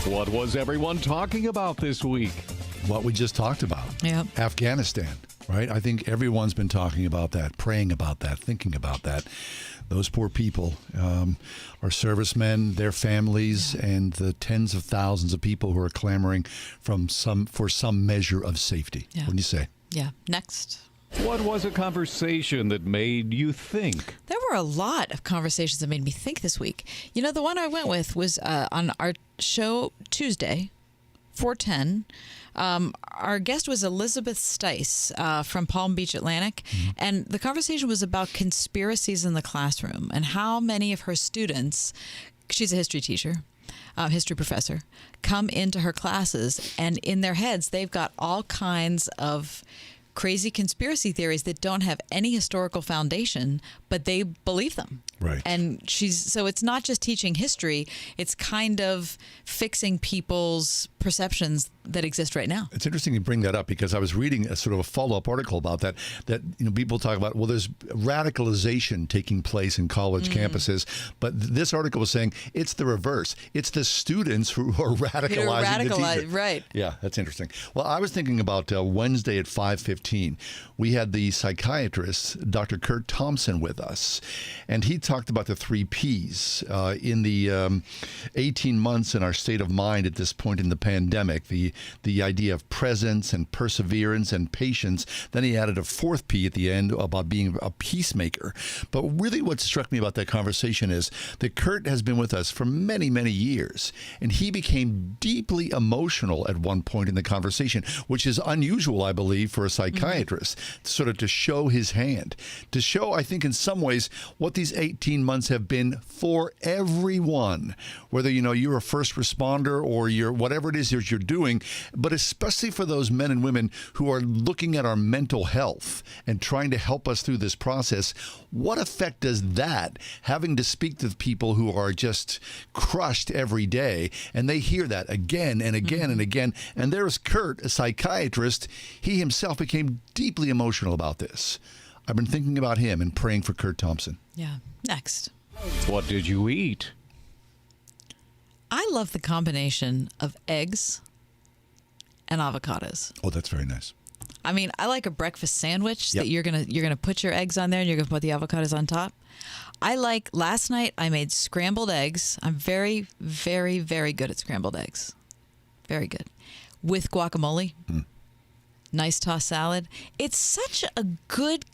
What was everyone talking about this week? What we just talked about. Yep. Afghanistan, right? I think everyone's been talking about that, praying about that, thinking about that. Those poor people, our servicemen, their families, and the tens of thousands of people who are clamoring for some measure of safety. Yeah. What do you say? Yeah. Next. What was a conversation that made you think? There were a lot of conversations that made me think this week. You know, the one I went with was on our show Tuesday 410. Our guest was Elizabeth Stice from Palm Beach Atlantic, and the conversation was about conspiracies in the classroom and how many of her students, she's a history teacher, history professor, come into her classes, and in their heads they've got all kinds of crazy conspiracy theories that don't have any historical foundation, but they believe them. Right. And so it's not just teaching history, it's kind of fixing people's perceptions that exist right now. It's interesting you bring that up because I was reading a sort of a follow-up article about that people talk about, well, there's radicalization taking place in college campuses, but this article was saying it's the reverse. It's the students who are radicalizing the teacher. Right. Yeah, that's interesting. Well, I was thinking about Wednesday at 5:15. We had the psychiatrist, Dr. Kurt Thompson, with us, and he talked about the 3 Ps in the 18 months in our state of mind at this point in the pandemic, the idea of presence and perseverance and patience. Then he added a 4th P at the end about being a peacemaker. But really what struck me about that conversation is that Kurt has been with us for many, many years, and he became deeply emotional at one point in the conversation, which is unusual, I believe, for a psychiatrist, sort of to show his hand, to show, I think, in some ways, what these 18 months have been for everyone, whether, you're a first responder or you're whatever it is you're doing, but especially for those men and women who are looking at our mental health and trying to help us through this process. What effect does that, having to speak to people who are just crushed every day, and they hear that again and again and again, and there's Kurt, a psychiatrist, he himself became deeply emotional about this. I've been thinking about him and praying for Kurt Thompson. Yeah. Next. What did you eat? I love the combination of eggs and avocados. Oh, that's very nice. I mean, I like a breakfast sandwich that you're gonna put your eggs on there and you're gonna put the avocados on top. Last night I made scrambled eggs. I'm very, very, very good at scrambled eggs. Very good. With guacamole. Nice tossed salad. It's such a good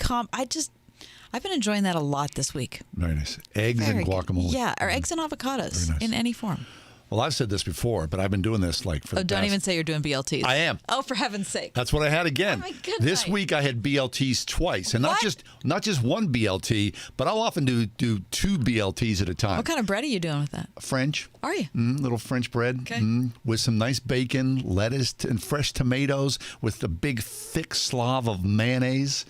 I've been enjoying that a lot this week. Very nice. Eggs and guacamole. Good. Yeah, or eggs and avocados in any form. Well, I've said this before, but I've been doing this for the past... don't even say you're doing BLTs. I am. Oh, for heaven's sake. That's what I had again. Oh, my goodness. This week I had BLTs twice. And not just one BLT, but I'll often do 2 BLTs at a time. What kind of bread are you doing with that? French. Are you? Little French bread. Okay. With some nice bacon, lettuce, and fresh tomatoes with a big, thick slob of mayonnaise.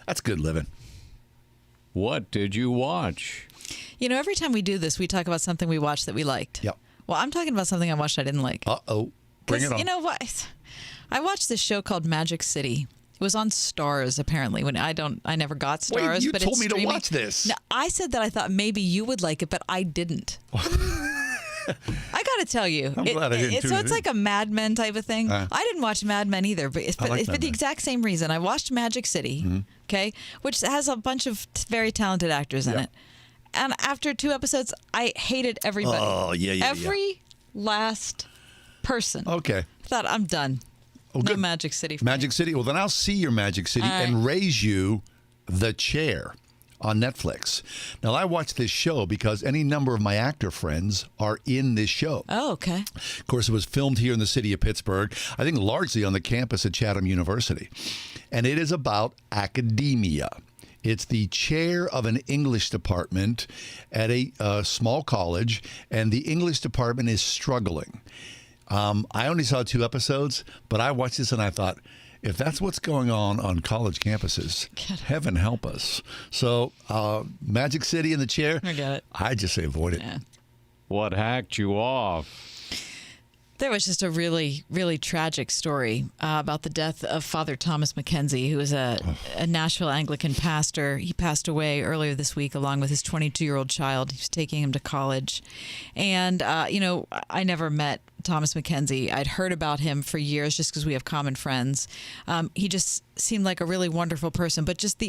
That's good living. What did you watch? Every time we do this, we talk about something we watched that we liked. Yep. Well, I'm talking about something I watched I didn't like. Uh-oh. Bring it on. You know what? I watched this show called Magic City. It was on Stars, apparently. When I never got Stars. Wait, you but told it's me streaming. to watch this. No, I said that I thought maybe you would like it, but I didn't. I got to tell you. I'm glad I didn't tune So it it's in. like a Mad Men type of thing. I didn't watch Mad Men either, but it's I like for Mad the Men. exact same reason. I watched Magic City, okay, which has a bunch of very talented actors in it. And after 2 episodes, I hated everybody. Oh, yeah. Every last person. Okay. Thought I'm done. Oh, No good. Magic City. For Magic me. City. Well, then I'll see your Magic City All right. and raise you The Chair on Netflix. Now, I watch this show because any number of my actor friends are in this show. Oh, okay. Of course, it was filmed here in the city of Pittsburgh, I think largely on the campus at Chatham University. And it is about academia. It's the chair of an English department at a small college, and the English department is struggling. I only saw 2 episodes, but I watched this and I thought, if that's what's going on college campuses, heaven help us. So, Magic City in The Chair, I got it. I just say avoid it. Yeah. What hacked you off? There was just a really, really tragic story about the death of Father Thomas Mackenzie, who was a Nashville Anglican pastor. He passed away earlier this week along with his 22-year-old child. He was taking him to college. And, I never met Thomas Mackenzie. I'd heard about him for years just because we have common friends. He just seemed like a really wonderful person. But just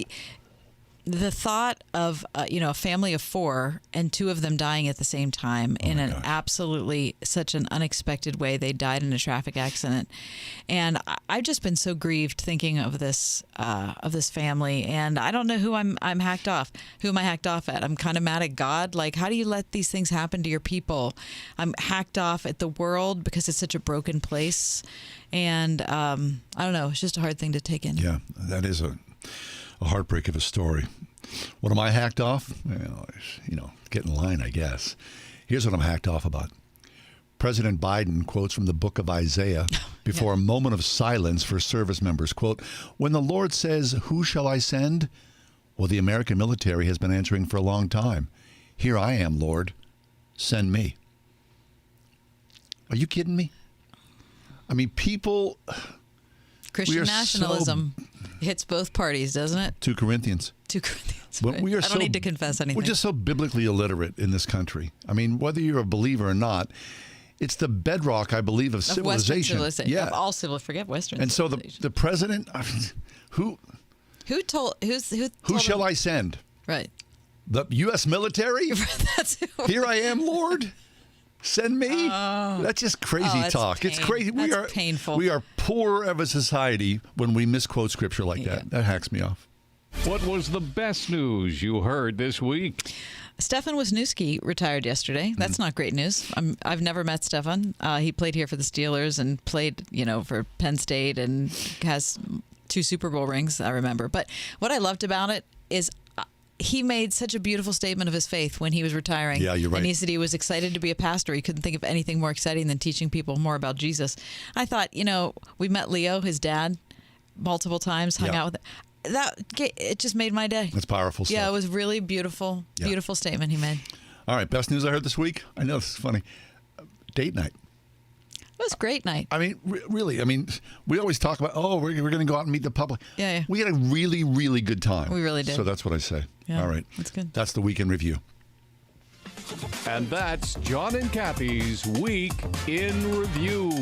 the thought of a family of 4 and 2 of them dying at the same time in an absolutely such an unexpected way. They died in a traffic accident, and I've just been so grieved thinking of this family. And I don't know who I'm hacked off. Who am I hacked off at? I'm kind of mad at God. Like, how do you let these things happen to your people? I'm hacked off at the world because it's such a broken place, and I don't know. It's just a hard thing to take in. Yeah, that is a heartbreak of a story. What am I hacked off? Well, get in line, I guess. Here's what I'm hacked off about. President Biden quotes from the book of Isaiah before a moment of silence for service members. Quote, "When the Lord says, 'Who shall I send?' Well, the American military has been answering for a long time. 'Here I am, Lord. Send me.'" Are you kidding me? I mean, people... Christian nationalism hits both parties, doesn't it? 2 Corinthians. 2 Corinthians. But we are I don't need to confess anything. We're just so biblically illiterate in this country. I mean, whether you're a believer or not, it's the bedrock, I believe, of civilization. Western civilization. Yeah. Of all forget Western and civilization. So the president, who shall I send? Right. The U.S. military? Here I am, Lord. Send me? That's just crazy talk. It's crazy. That's painful. We are poorer of a society when we misquote scripture like that. That hacks me off. What was the best news you heard this week? Stefan Wisniewski retired yesterday. That's not great news. I've never met Stefan. He played here for the Steelers and played, for Penn State and has 2 Super Bowl rings, I remember. But what I loved about it is he made such a beautiful statement of his faith when he was retiring. Yeah, you're right. And he said he was excited to be a pastor. He couldn't think of anything more exciting than teaching people more about Jesus. I thought, we met Leo, his dad, multiple times, hung out with him. It just made my day. That's powerful stuff. Yeah, it was really beautiful, beautiful statement he made. All right, best news I heard this week. I know this is funny. Date night. It was a great night. I mean, really. I mean, we always talk about, we're going to go out and meet the public. Yeah. We had a really, really good time. We really did. So that's what I say. Yeah, all right. That's good. That's the Week in Review. And that's John and Kathy's Week in Review.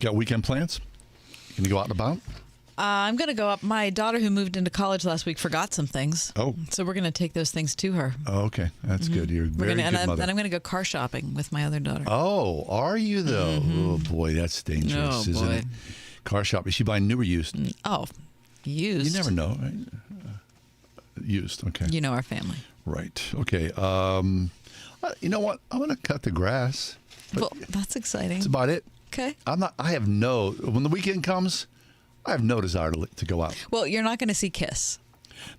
Got weekend plans? Can you go out and about? I'm going to go up. My daughter, who moved into college last week, forgot some things. Oh. So we're going to take those things to her. Oh, okay. That's good. You're a very good mother. And I'm going to go car shopping with my other daughter. Oh, are you, though? Oh, boy, that's dangerous, isn't it? Car shopping. Is she buying new or used? Oh, used. You never know, right? Used, okay. You know our family. Right. Okay. You know what? I'm going to cut the grass. Well, that's exciting. That's about it. Okay. When the weekend comes, I have no desire to go out. Well, you're not going to see Kiss.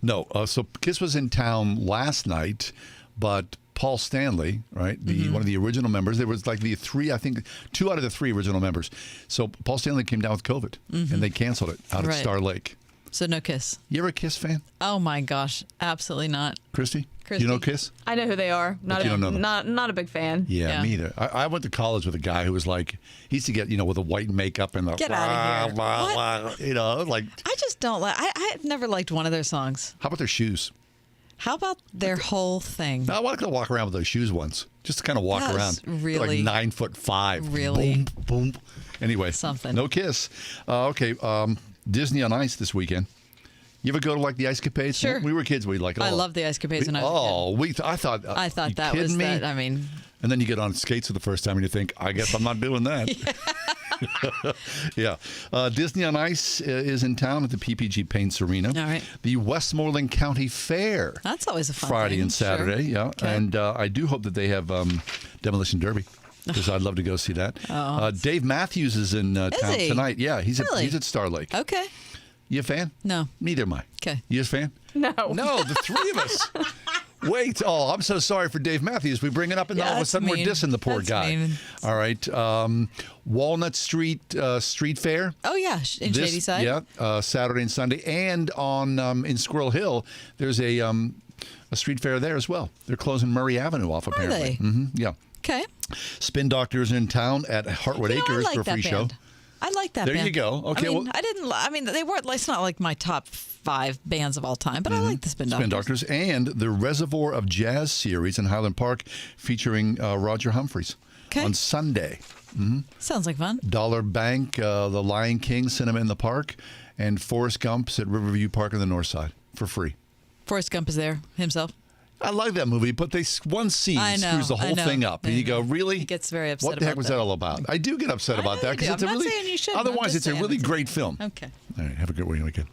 No. So Kiss was in town last night, but Paul Stanley, right, one of the original members, there was like the three, I think, 2 out of the 3 original members. So Paul Stanley came down with COVID, and they canceled it out at Star Lake. So no Kiss. You ever a Kiss fan? Oh, my gosh. Absolutely not. Christy? You know Kiss? I know who they are. But you don't know them. Not a big fan. Yeah, me either. I went to college with a guy who was like, he used to get, with the white makeup and the Get out of here. like. I just don't like. I've never liked one of their songs. How about their shoes? How about their whole thing? I want to go walk around with those shoes once, just to kind of walk around. Really, like 9'5". Really, boom, boom. Anyway, something. No Kiss. Okay, Disney on Ice this weekend. You ever go to like the Ice Capades? Sure. We were kids. I loved the Ice Capades when I was a kid. I thought that was me? that. I mean. And then you get on skates for the first time and you think, I guess I'm not doing that. Yeah. Disney on Ice is in town at the PPG Paints Arena. All right. The Westmoreland County Fair. That's always a fun Friday thing. and Saturday, Sure. yeah. Okay. And I do hope that they have Demolition Derby. Because I'd love to go see that. Dave Matthews is in town tonight. Yeah, he's at Star Lake. Okay. You a fan? No. Neither am I. Okay. You a fan? No. No, the 3 of us. Wait. Oh, I'm so sorry for Dave Matthews. We bring it up and all of a sudden we're dissing the poor guy. Mean. All right. Walnut Street Street Fair. Oh, yeah. In Shadyside. Yeah. Saturday and Sunday. And on in Squirrel Hill, there's a street fair there as well. They're closing Murray Avenue off, apparently. Are they? Yeah. Okay. Spin Doctors in town at Hartwood Acres for a free show. I like that there band. You go. Okay. I mean, they weren't. It's not like my top 5 bands of all time, but I like the Spin Doctors. Spin Doctors and the Reservoir of Jazz series in Highland Park, featuring Roger Humphreys on Sunday. Sounds like fun. Dollar Bank, The Lion King Cinema in the Park, and Forrest Gump's at Riverview Park on the north side for free. Forrest Gump is there himself. I like that movie, but one scene screws the whole thing up. And you go, really? He gets very upset. What the heck was that all about? I do get upset about that because I'm not saying you should. Otherwise, it's a really great film. Okay. All right. Have a good weekend.